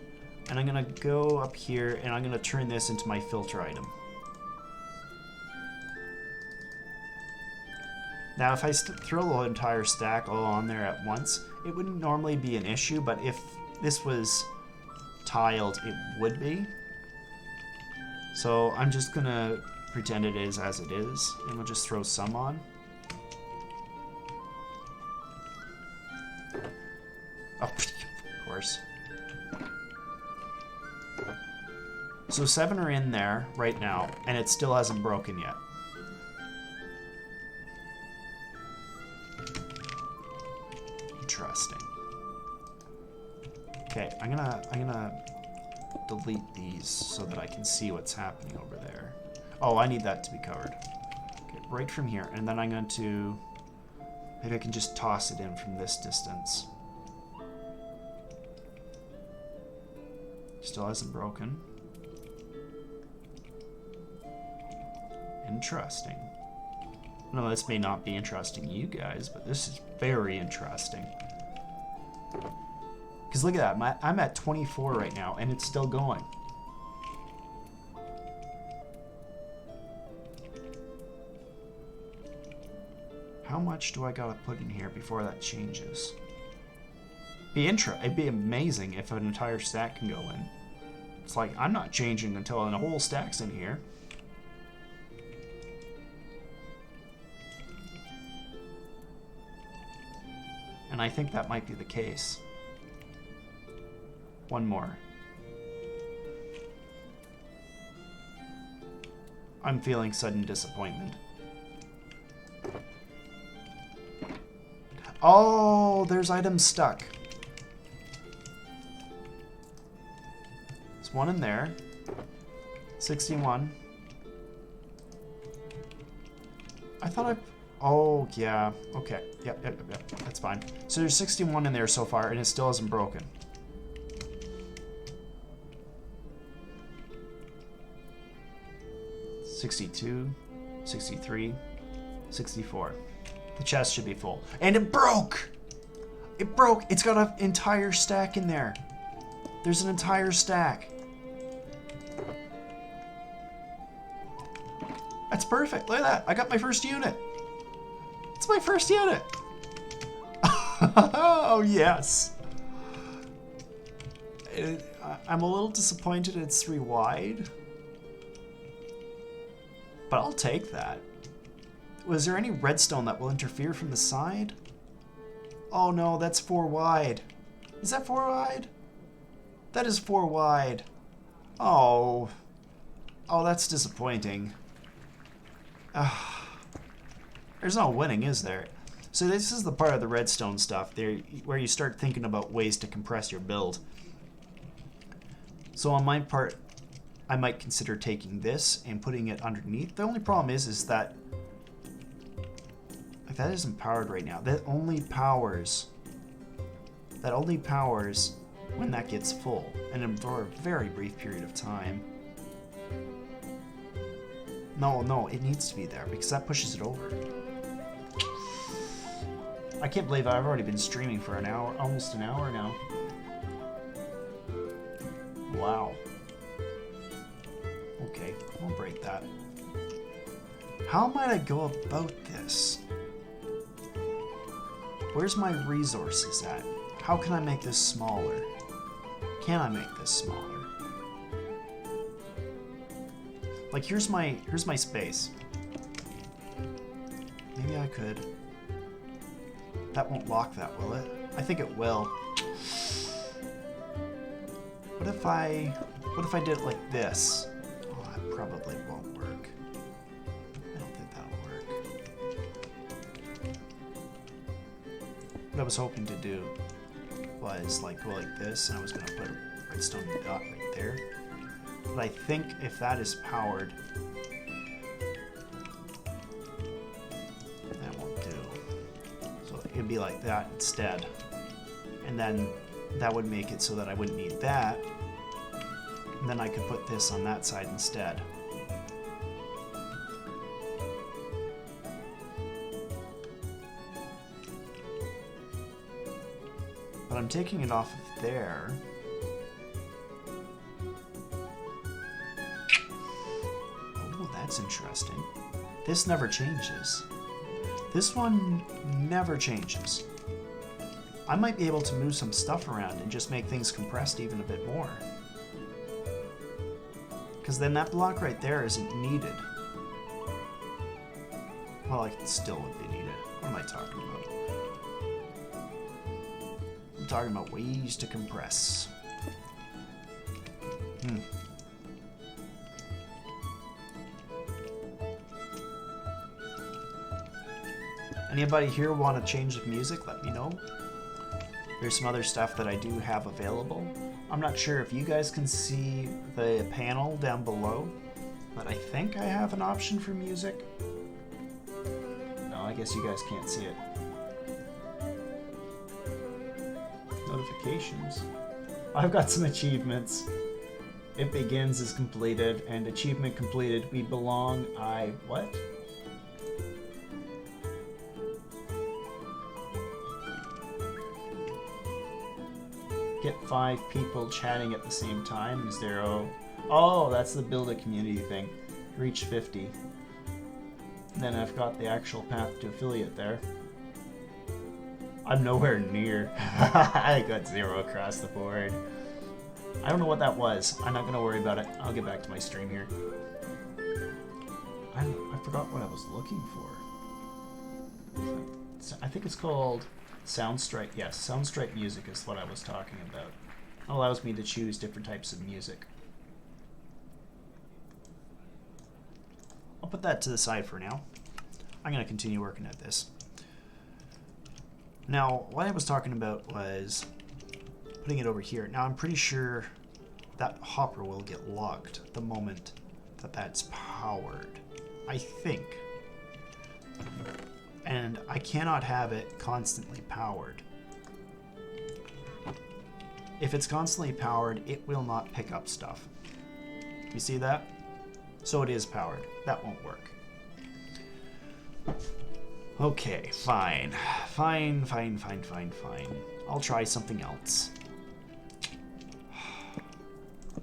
and I'm going to go up here, and I'm going to turn this into my filter item. Now if I throw the entire stack all on there at once, it wouldn't normally be an issue, but if this was tiled, it would be. So I'm just going to pretend it is as it is, and we'll just throw some on. Oh, of course. So 7 are in there right now, and it still hasn't broken yet. Interesting. Okay, I'm gonna delete these so that I can see what's happening over there. Oh, I need that to be covered. Okay, right from here, and then I'm going to... Maybe I can just toss it in from this distance. Still hasn't broken. interesting. No, this may not be interesting to you guys, but this is very interesting. Because look at that, I'm at 24 right now, and it's still going. How much do I gotta put in here before that changes? It'd be amazing if an entire stack can go in. It's like, I'm not changing until a whole stack's in here. And I think that might be the case. One more. I'm feeling sudden disappointment. Oh, there's items stuck. There's one in there. 61. I thought I... Oh, yeah. Okay. Yep. That's fine. So there's 61 in there so far, and it still hasn't broken. $62, $63, $64. The chest should be full. And it broke! It broke! It's got an entire stack in there. There's an entire stack. That's perfect. Look at that. I got my first unit. It's my first unit. Oh, yes. I'm a little disappointed it's 3 wide. But I'll take that. Was there any redstone that will interfere from the side? Oh no, that's 4 wide. Is that 4 wide? That is 4 wide. Oh. Oh, that's disappointing. There's no winning, is there? So this is the part of the redstone stuff there where you start thinking about ways to compress your build. So on my part, I might consider taking this and putting it underneath. The only problem is that that isn't powered right now. That only powers when that gets full, and for a very brief period of time. No, it needs to be there because that pushes it over. I can't believe I've already been streaming for an hour, almost an hour now. Wow. Okay, I'll break that. How might I go about this? Where's my resources at? How can I make this smaller? Can I make this smaller? Like here's my space. Maybe I could. That won't lock that, will it? I think it will. What if I did it like this? Oh, that probably won't work. I don't think that'll work. What I was hoping to do was like go like this, and I was gonna put a redstone dot right there. But I think if that is powered, that won't do. So it'd be like that instead. And then that would make it so that I wouldn't need that. And then I could put this on that side instead. But I'm taking it off of there. Oh, that's interesting. This never changes. This one never changes. I might be able to move some stuff around and just make things compressed even a bit more. Because then that block right there isn't needed. Well, it still would be needed. What am I talking about? I'm talking about ways to compress. Anybody here want to change the music? Let me know. There's some other stuff that I do have available. I'm not sure if you guys can see the panel down below, but I think I have an option for music. No, I guess you guys can't see it. Notifications. I've got some achievements. It begins is completed, and achievement completed. We belong. What? Get 5 people chatting at the same time. 0. Oh, that's the build a community thing. Reach 50. Then I've got the actual path to affiliate there. I'm nowhere near. I got 0 across the board. I don't know what that was. I'm not going to worry about it. I'll get back to my stream here. I forgot what I was looking for. I think it's called Soundstripe. Yes, Soundstripe music is what I was talking about. It allows me to choose different types of music. I'll put that to the side for now. I'm going to continue working at this. Now, what I was talking about was putting it over here. Now, I'm pretty sure that hopper will get locked the moment that that's powered. I think. And I cannot have it constantly powered. If it's constantly powered, it will not pick up stuff. You see that? So it is powered. That won't work. Okay, fine. Fine. I'll try something else.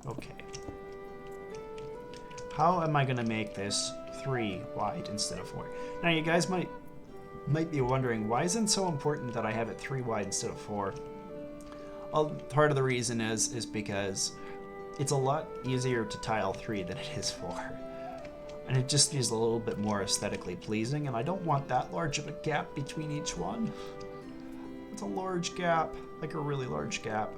Okay. How am I gonna make this 3 wide instead of 4? Now you guys might be wondering, why isn't it so important that I have it 3 wide instead of 4? Well, part of the reason is because it's a lot easier to tile 3 than it is 4. And it just is a little bit more aesthetically pleasing, and I don't want that large of a gap between each one. It's a large gap, like a really large gap.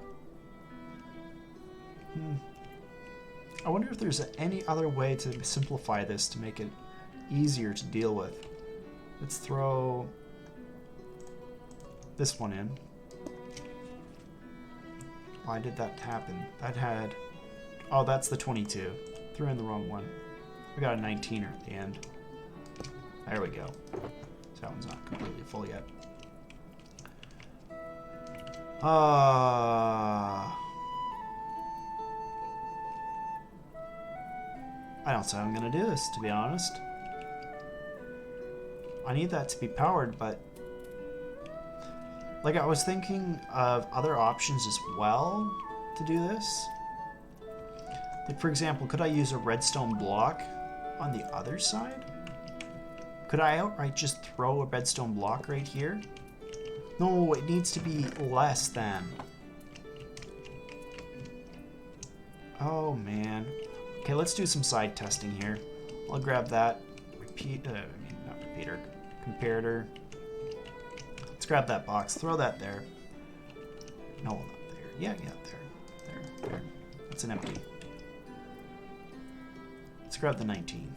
I wonder if there's any other way to simplify this to make it easier to deal with. Let's throw this one in. Why did that happen? That had... Oh, that's the 22. Threw in the wrong one. We got a 19er at the end. There we go. So that one's not completely full yet. I don't see how I'm gonna do this, to be honest. I need that to be powered, but... Like, I was thinking of other options as well to do this. Like, for example, could I use a redstone block on the other side? Could I outright just throw a redstone block right here? No, it needs to be less than. Oh, man. Okay, let's do some side testing here. I'll grab that comparator. Let's grab that box, throw that there. No, not there. Yeah, there. That's an empty. Let's grab the 19.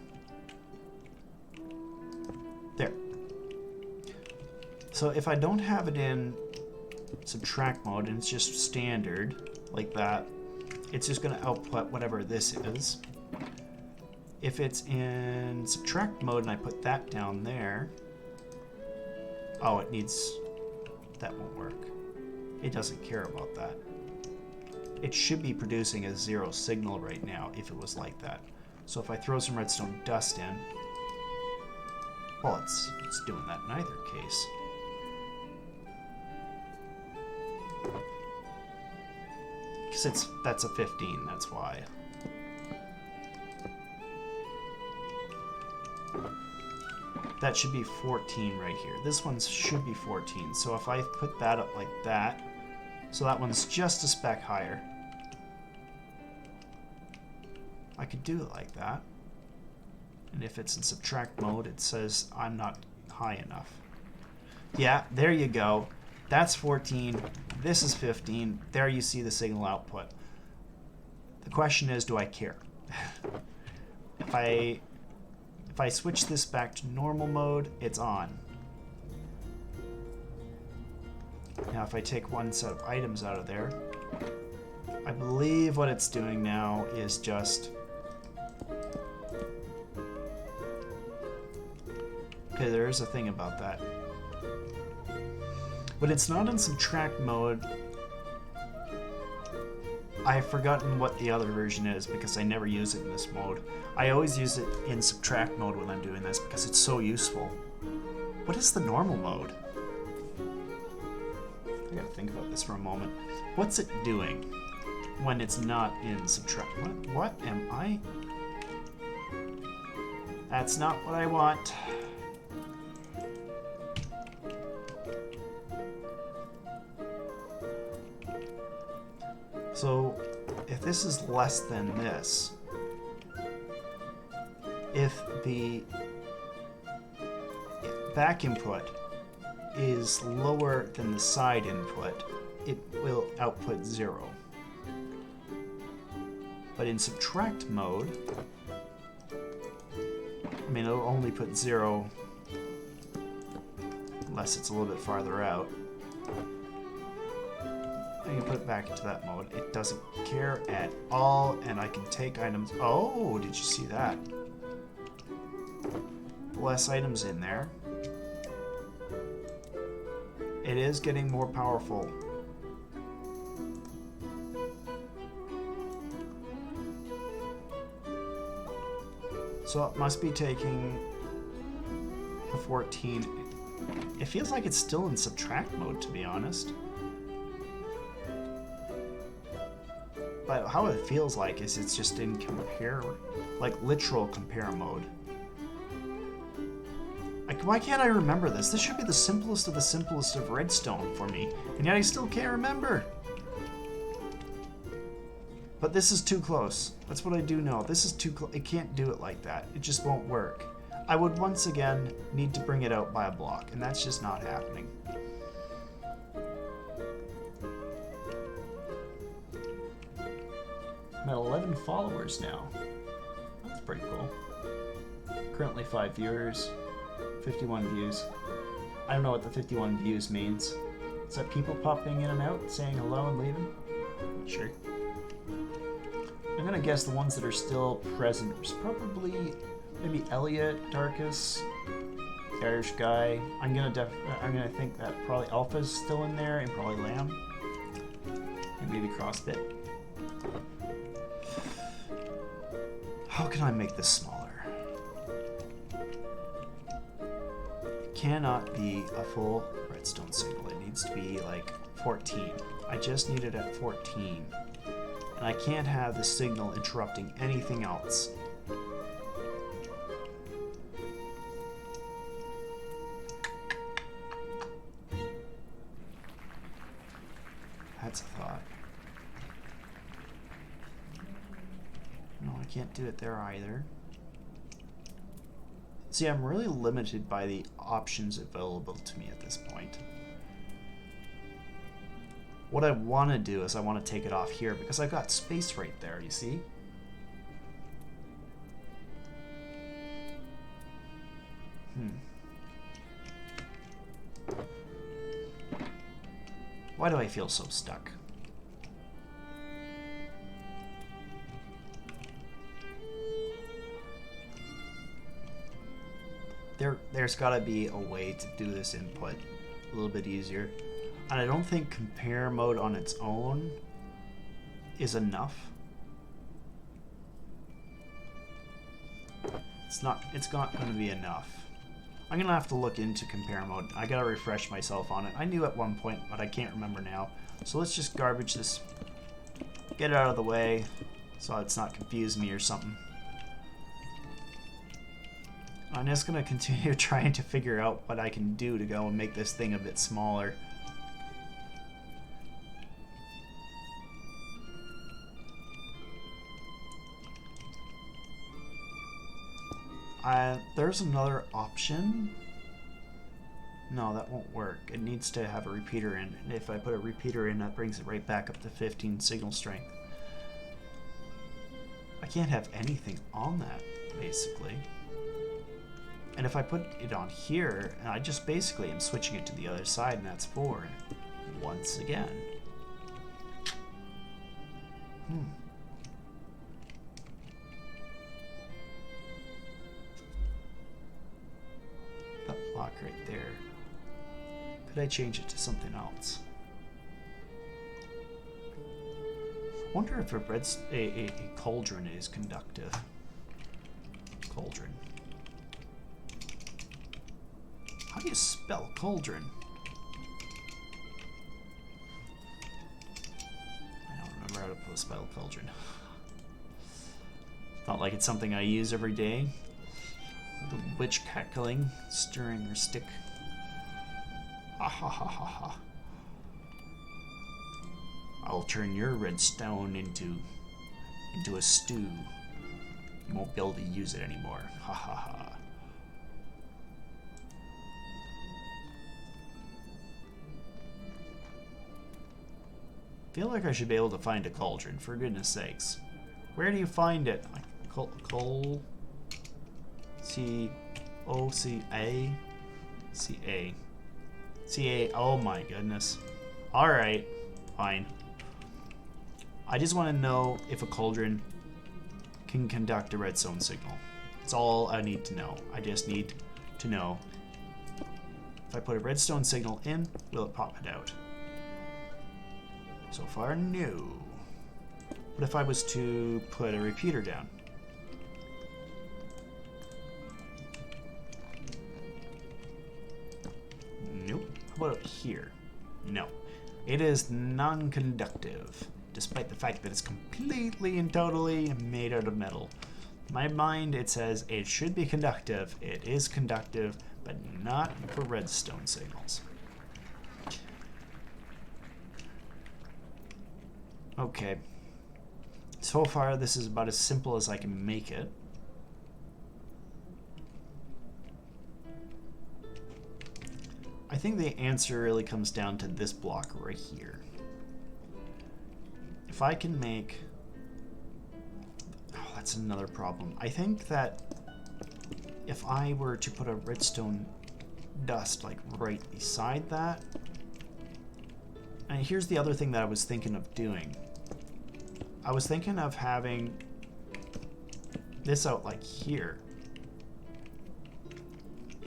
There. So if I don't have it in subtract mode and it's just standard, like that, it's just going to output whatever this is. If it's in subtract mode and I put that down there, oh, it needs, that won't work. It doesn't care about that. It should be producing a 0 signal right now if it was like that. So if I throw some redstone dust in, well, it's doing that in either case. Because that's a 15, that's why. That should be 14 right here. This one should be 14. So if I put that up like that, so that one's just a speck higher. I could do it like that. And if it's in subtract mode, it says I'm not high enough. Yeah, there you go. That's 14. This is 15. There you see the signal output. The question is, do I care? If I switch this back to normal mode, it's on. Now if I take one set of items out of there, I believe what it's doing now is just... Okay, there is a thing about that. When it's not in subtract mode, I've forgotten what the other version is because I never use it in this mode. I always use it in subtract mode when I'm doing this because it's so useful. What is the normal mode? I gotta think about this for a moment. What's it doing when it's not in subtract? What am I? That's not what I want. So, if this is less than this, if the back input is lower than the side input, it will output 0. But in subtract mode, I mean, it'll only put 0 unless it's a little bit farther out. I can put it back into that mode. It doesn't care at all, and I can take items. Oh, did you see that? Less items in there. It is getting more powerful. So it must be taking a 14. It feels like it's still in subtract mode, to be honest. But how it feels like is it's just in compare, like literal compare mode. Like, why can't I remember this? This should be the simplest of redstone for me, and yet I still can't remember. But this is too close. That's what I do know. This is too close. It can't do it like that. It just won't work. I would once again need to bring it out by a block, and that's just not happening. I'm at 11 followers now. That's pretty cool. Currently 5 viewers, 51 views. I don't know what the 51 views means. Is that people popping in and out, saying hello and leaving? Not sure. I'm gonna guess the ones that are still present is probably maybe Elliot, Darkus, the Irish guy. I'm gonna think that probably Alpha's still in there, and probably Lamb, and maybe Crossbit. How can I make this smaller? It cannot be a full redstone signal. It needs to be like 14. I just need it at 14. And I can't have the signal interrupting anything else. That's a thought. No, I can't do it there either. See, I'm really limited by the options available to me at this point. What I want to do is I want to take it off here because I've got space right there, you see? Why do I feel so stuck? There's got to be a way to do this input a little bit easier. And I don't think compare mode on its own is enough. It's not going to be enough. I'm going to have to look into compare mode. I got to refresh myself on it. I knew at one point, but I can't remember now. So let's just garbage this. Get it out of the way so it's not confusing me or something. I'm just going to continue trying to figure out what I can do to go and make this thing a bit smaller. There's another option. No, that won't work. It needs to have a repeater in. And if I put a repeater in, that brings it right back up to 15 signal strength. I can't have anything on that, basically. And if I put it on here, I just basically am switching it to the other side, and that's 4. Once again. That block right there. Could I change it to something else? wonder if a cauldron is conductive. Cauldron. How do you spell cauldron? I don't remember how to spell cauldron. Not like it's something I use every day. The witch cackling, stirring her stick. Ha ha ha ha ha. I'll turn your redstone into a stew. You won't be able to use it anymore. Ha ha ha. Feel like I should be able to find a cauldron, for goodness sakes. Where do you find it? Coal. C-O-C-A. C-A. C-A. Oh my goodness. Alright. Fine. I just want to know if a cauldron can conduct a redstone signal. That's all I need to know. I just need to know. If I put a redstone signal in, will it pop it out? So far, no. What if I was to put a repeater down? Nope. How about here? No. It is non-conductive, despite the fact that it's completely and totally made out of metal. In my mind, it says it should be conductive. It is conductive, but not for redstone signals. Okay. So far, this is about as simple as I can make it. I think the answer really comes down to this block right here. If I can make... Oh, that's another problem. I think that if I were to put a redstone dust like right beside that... And here's the other thing that I was thinking of doing. I was thinking of having this out like here.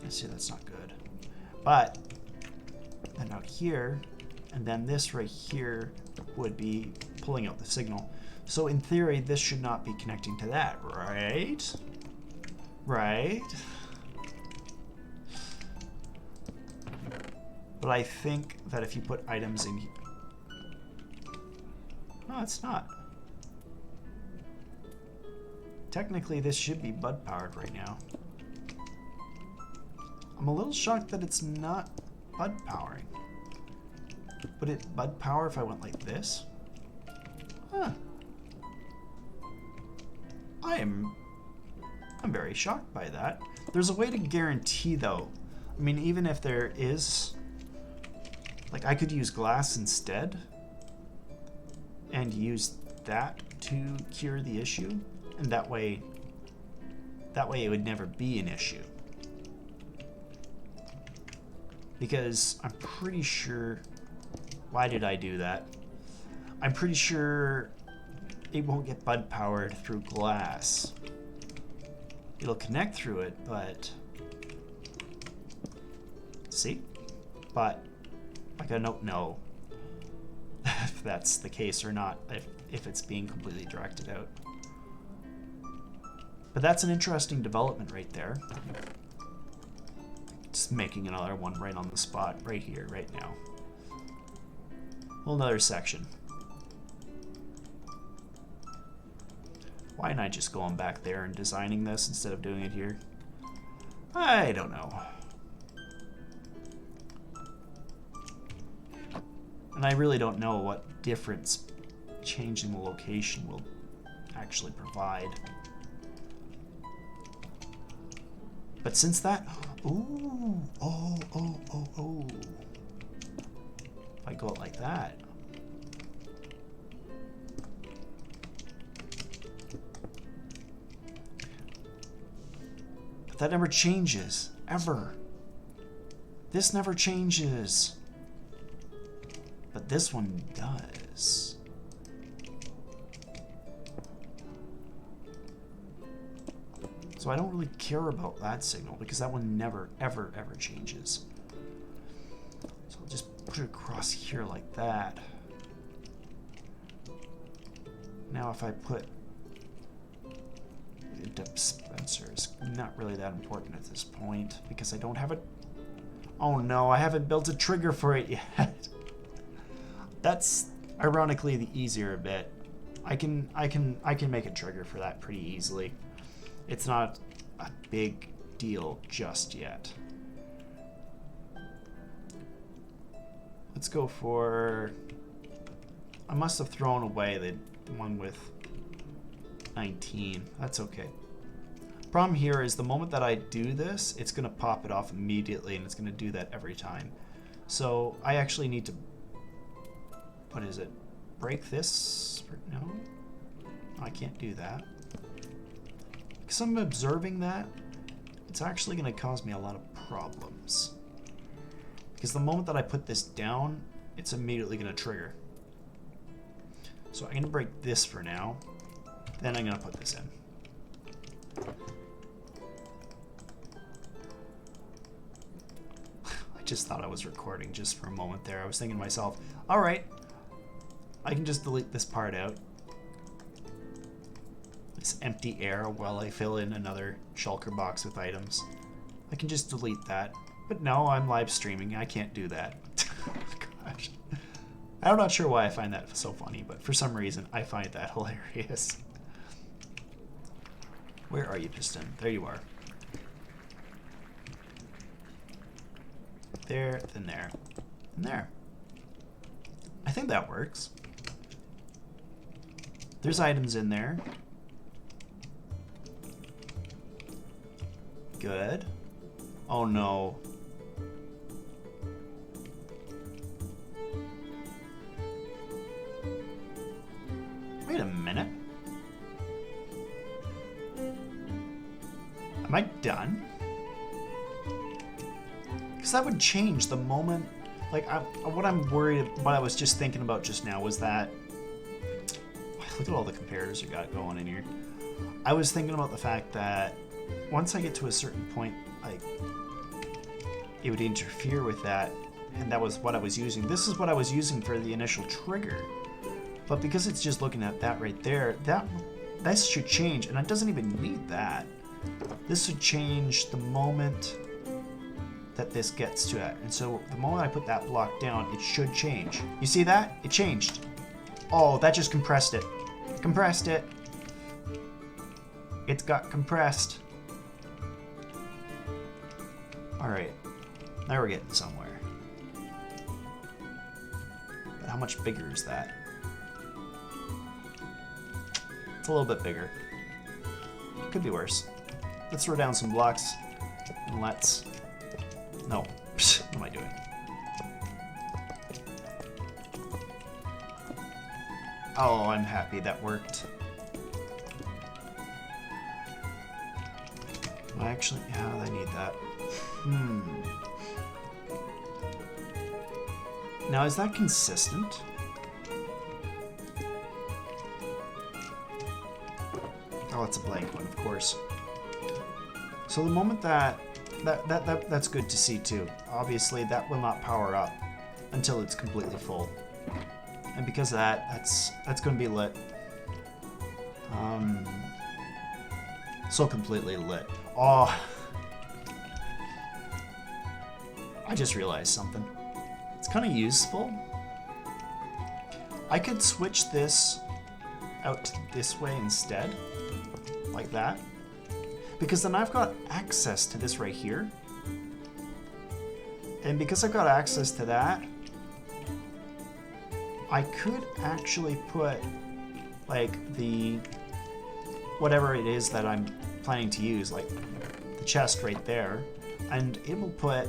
I see that's not good. But then out here, and then this right here would be pulling out the signal. So in theory, this should not be connecting to that, right? Right? But I think that if you put items in here... No, it's not. Technically, this should be bud powered right now. I'm a little shocked that it's not bud powering. Would it bud power if I went like this? Huh. I'm very shocked by that. There's a way to guarantee though. I mean, even if there is, like I could use glass instead and use that to cure the issue, and that way it would never be an issue. Because I'm pretty sure, why did I do that? I'm pretty sure it won't get bud powered through glass. It'll connect through it, but see? But like I don't know if that's the case or not, if it's being completely directed out. But that's an interesting development right there. Just making another one right on the spot, right here, right now. Whole another section. Why not just going back there and designing this instead of doing it here? I don't know. And I really don't know what difference changing the location will actually provide. But since that... Ooh! Oh. If I go it like that... But that never changes. Ever. This never changes. But this one does. So I don't really care about that signal because that one never, ever, ever changes. So I'll just put it across here like that. Now if I put the dispenser, is not really that important at this point because I don't have a... Oh no, I haven't built a trigger for it yet. That's ironically the easier bit. I can make a trigger for that pretty easily. It's not a big deal just yet. Let's go for... I must have thrown away the one with 19. That's okay. Problem here is the moment that I do this, it's going to pop it off immediately, and it's going to do that every time. So I actually need to... What is it? Break this? No? I can't do that. Because I'm observing that, it's actually going to cause me a lot of problems. Because the moment that I put this down, it's immediately going to trigger. So I'm going to break this for now. Then I'm going to put this in. I just thought I was recording just for a moment there. I was thinking to myself, alright, I can just delete this part out. This empty air while I fill in another shulker box with items. I can just delete that. But no, I'm live streaming. I can't do that. Gosh. I'm not sure why I find that so funny, but for some reason I find that hilarious. Where are you, Piston? There you are. There, then there, and there. I think that works. There's items in there. Good. Oh no. Wait a minute. Am I done? Because that would change the moment. Like, what I was just thinking about just now was that. Look at all the comparators you got going in here. I was thinking about the fact that once I get to a certain point, like, it would interfere with that, and that was what I was using. This is what I was using for the initial trigger. But because it's just looking at that right there, that should change, and it doesn't even need that. This should change the moment that this gets to it. And so the moment I put that block down, it should change. You see that? It changed. Oh, that just compressed it. Compressed it. It's got compressed. Alright. Now we're getting somewhere. But how much bigger is that? It's a little bit bigger. Could be worse. Let's throw down some blocks. And let's... No. What am I doing? Oh, I'm happy that worked. Actually, yeah, I need that. Now, is that consistent? Oh, it's a blank one, of course. So the moment that's good to see too. Obviously, that will not power up until it's completely full. And because of that, that's going to be lit. So completely lit. Oh, I just realized something. It's kind of useful. I could switch this out to this way instead, like that, because then I've got access to this right here. And because I've got access to that, I could actually put like the whatever it is that I'm planning to use, like the chest right there, and it will put,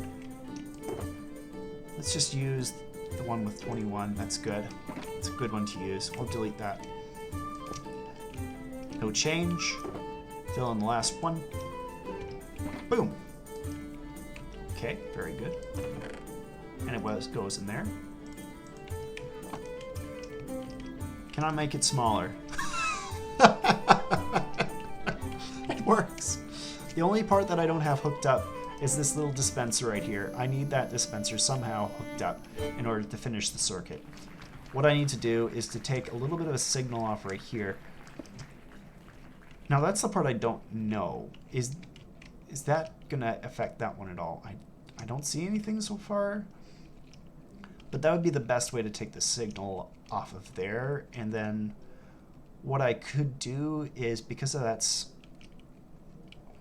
let's just use the one with 21. That's good. It's a good one to use. I'll delete that. No change. Fill in the last one. Boom. Okay, very good. And it goes in there. Can I make it smaller? It works. The only part that I don't have hooked up is this little dispenser right here. I need that dispenser somehow hooked up in order to finish the circuit. what I need to do is to take a little bit of a signal off right here. Now that's the part I don't know. Is that gonna affect that one at all? I don't see anything so far. But that would be the best way to take the signal off of there. And then what I could do is, because of that's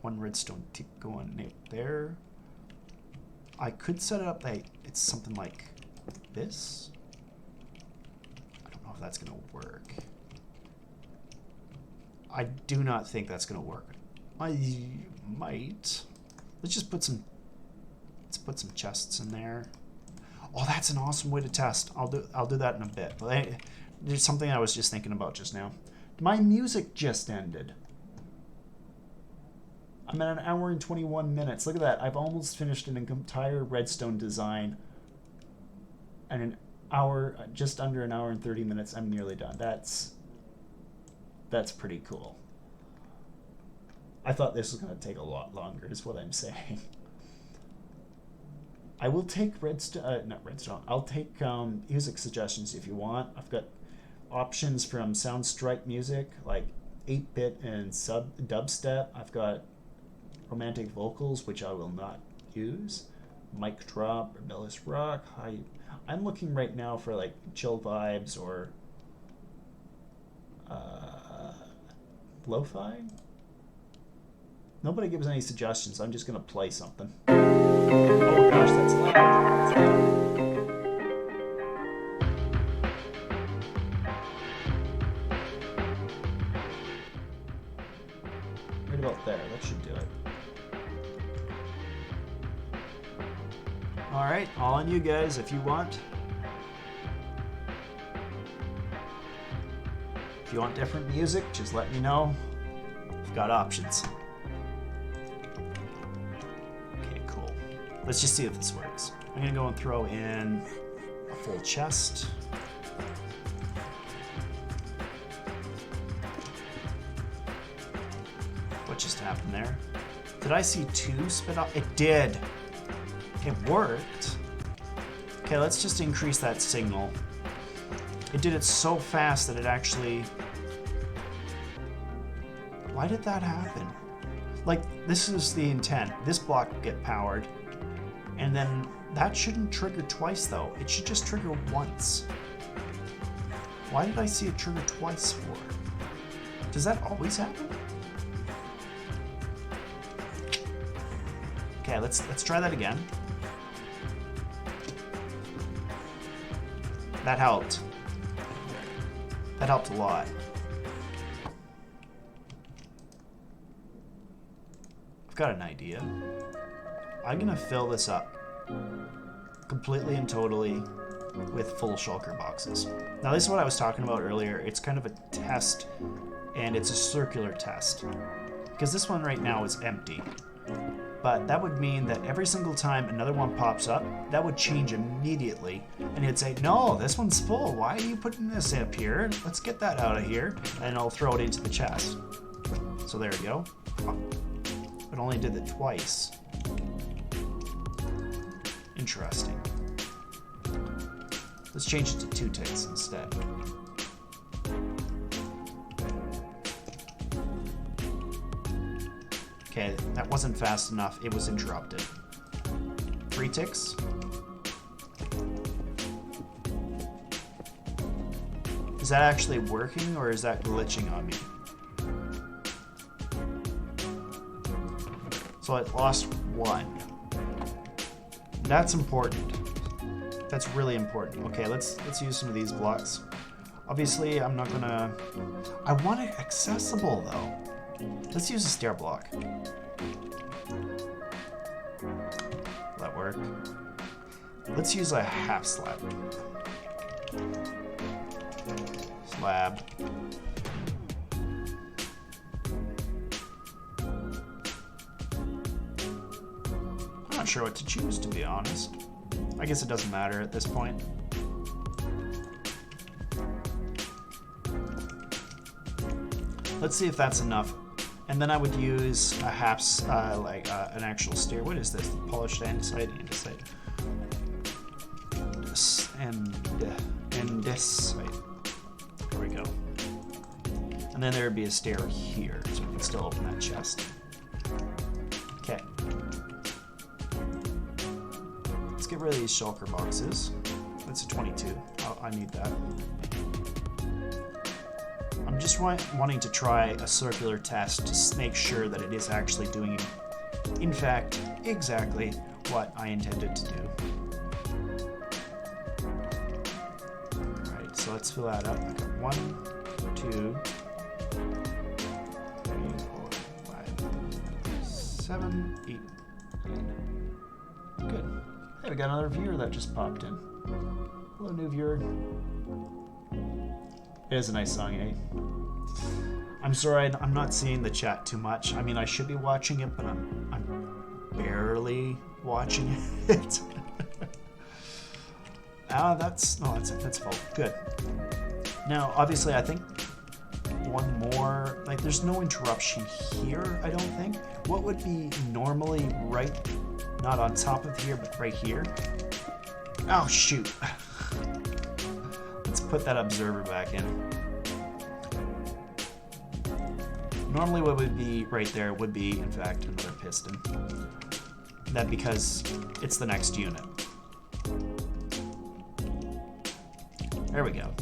one redstone tick going there, I could set it up that it's something like this. I don't know if that's gonna work. I do not think that's gonna work. I might. Let's put some chests in there. Oh, that's an awesome way to test. I'll do that in a bit. But there's something I was just thinking about just now. My music just ended. I'm at 1 hour and 21 minutes. Look at that. I've almost finished an entire redstone design. And an hour, just under 1 hour and 30 minutes, I'm nearly done. That's pretty cool. I thought this was going to take a lot longer, is what I'm saying. I will take not redstone. I'll take music suggestions if you want. I've got options from Soundstrike music, like 8-bit and dubstep. I've got romantic vocals, which I will not use. Mic drop, rebellious rock. I'm looking right now for like chill vibes or lo-fi. Nobody gives any suggestions. I'm just gonna play something. Oh gosh, that's loud. Right about there. That should do it. Alright, all on you guys if you want. If you want different music, just let me know. I've got options. Let's just see if this works. I'm gonna go and throw in a full chest. What just happened there? Did I see 2 spit out? It did. It worked. Okay, let's just increase that signal. It did it so fast that it actually... Why did that happen? Like, this is the intent. This block will get powered. And then that shouldn't trigger twice though. It should just trigger once. Why did I see it trigger twice for? Does that always happen? Okay, let's try that again. That helped. That helped a lot. I've got an idea. I'm gonna fill this up completely and totally with full shulker boxes. Now this is what I was talking about earlier. It's kind of a test, and it's a circular test. Because this one right now is empty. But that would mean that every single time another one pops up, that would change immediately. And it'd say, no, this one's full. Why are you putting this up here? Let's get that out of here. And I'll throw it into the chest. So there we go. It only did it twice. Interesting. Let's change it to 2 ticks instead. Okay, that wasn't fast enough. It was interrupted. 3 ticks. Is that actually working, or is that glitching on me? So it lost 1. That's important. That's really important. Okay, let's use some of these blocks. Obviously, I'm not gonna... I want it accessible, though. Let's use a stair block. Will that work? Let's use a half slab. Slab. I'm not sure what to choose, to be honest. I guess it doesn't matter at this point. Let's see if that's enough. And then I would use a half, an actual stair. What is this? Polished andesite? Andesite. and this side. There we go. And then there would be a stair here, so we can still open that chest. Okay. Let's get rid of these shulker boxes. That's a 22. I need that. I'm just wanting to try a circular test to make sure that it is actually doing, in fact, exactly what I intended to do. Alright, so let's fill that up. I got 1, 2, 3, 4, 5, 7, 8, 9. Good. Hey, we got another viewer that just popped in. Hello, new viewer. It is a nice song, eh? I'm sorry, I'm not seeing the chat too much. I mean, I should be watching it, but I'm barely watching it. That's full. Good. Now, obviously, I think one more, like, there's no interruption here, I don't think. What would be normally right, not on top of here, but right here? Oh, shoot. Let's put that observer back in. Normally what would be right there would be, in fact, another piston. That because it's the next unit. There we go.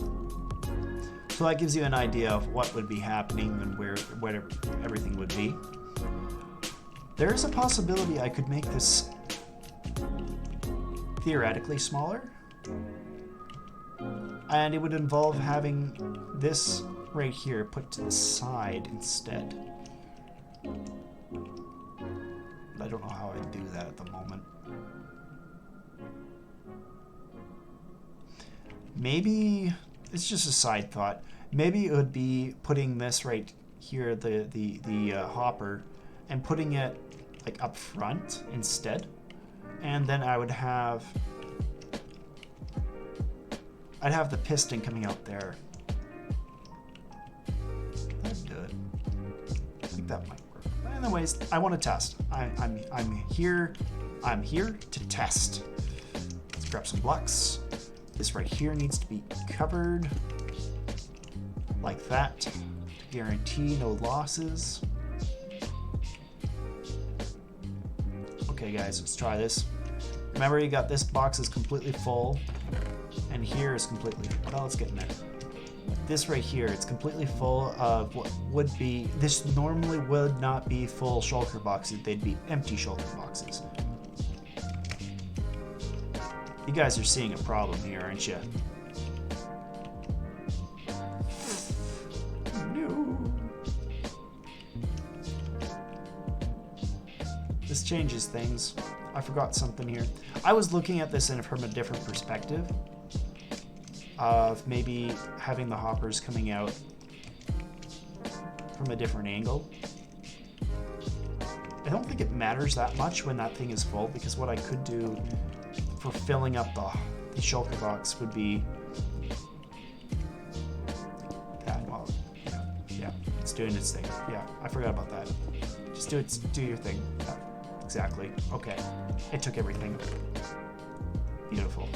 So that gives you an idea of what would be happening and where everything would be. There is a possibility I could make this theoretically smaller. And it would involve having this right here put to the side instead. I don't know how I'd do that at the moment. Maybe, it's just a side thought, maybe it would be putting this right here, the hopper, and putting it like up front instead. And then I'd have the piston coming out there. That'd do it. I think that might work. But anyways, I want to test. I'm here to test. Let's grab some blocks. This right here needs to be covered like that to guarantee no losses. Okay guys, let's try this. Remember, you got this box is completely full, and here is completely, well, let's get in there. This right here, it's completely full of what would be, this normally would not be full shulker boxes, they'd be empty shulker boxes. You guys are seeing a problem here, aren't you? No. This changes things. I forgot something here. I was looking at this from a different perspective of maybe having the hoppers coming out from a different angle. I don't think it matters that much when that thing is full, because what I could do for filling up the shulker box would be that. Well, yeah, it's doing its thing. Yeah, I forgot about that. Just do your thing. Yeah, exactly. Okay, it took everything. Beautiful.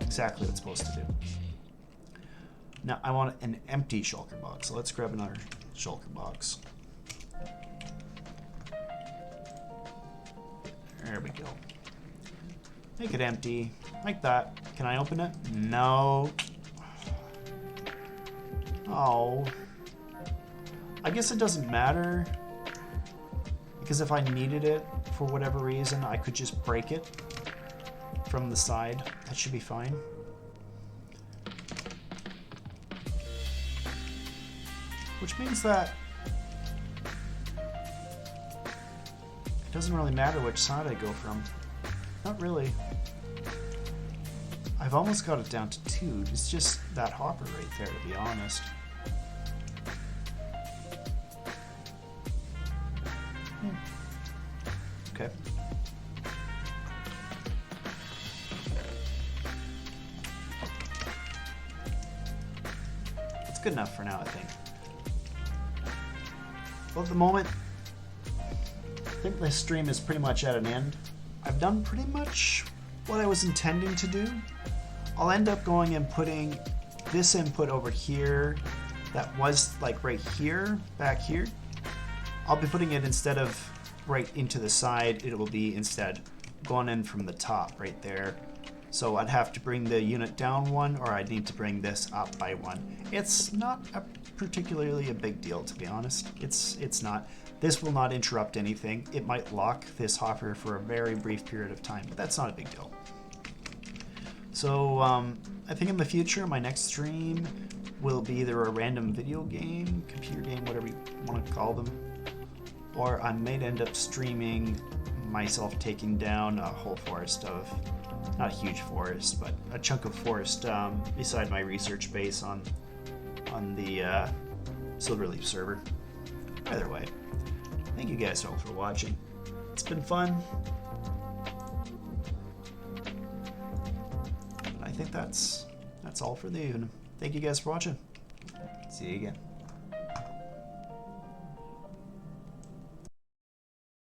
Exactly what it's supposed to do. Now I want an empty shulker box, so let's grab another shulker box. There we go. Make it empty, like that. Can I open it? No. Oh. I guess it doesn't matter, because if I needed it for whatever reason, I could just break it from the side. That should be fine. Which means that it doesn't really matter which side I go from. Not really. I've almost got it down to 2. It's just that hopper right there, to be honest. Okay. It's good enough for now, I think. Well, at the moment, I think this stream is pretty much at an end. I've done pretty much what I was intending to do. I'll end up going and putting this input over here that was like right here, back here. I'll be putting it instead of right into the side, it will be instead going in from the top right there. So I'd have to bring the unit down one, or I'd need to bring this up by one. It's not particularly a big deal, to be honest. It's not. This will not interrupt anything. It might lock this hopper for a very brief period of time, but that's not a big deal. So I think in the future, my next stream will be either a random video game, computer game, whatever you want to call them, or I may end up streaming myself taking down a whole forest of, not a huge forest, but a chunk of forest beside my research base on the Silverleaf server. Either way, thank you guys all for watching. It's been fun. I think that's all for the evening. Thank you guys for watching. See you again.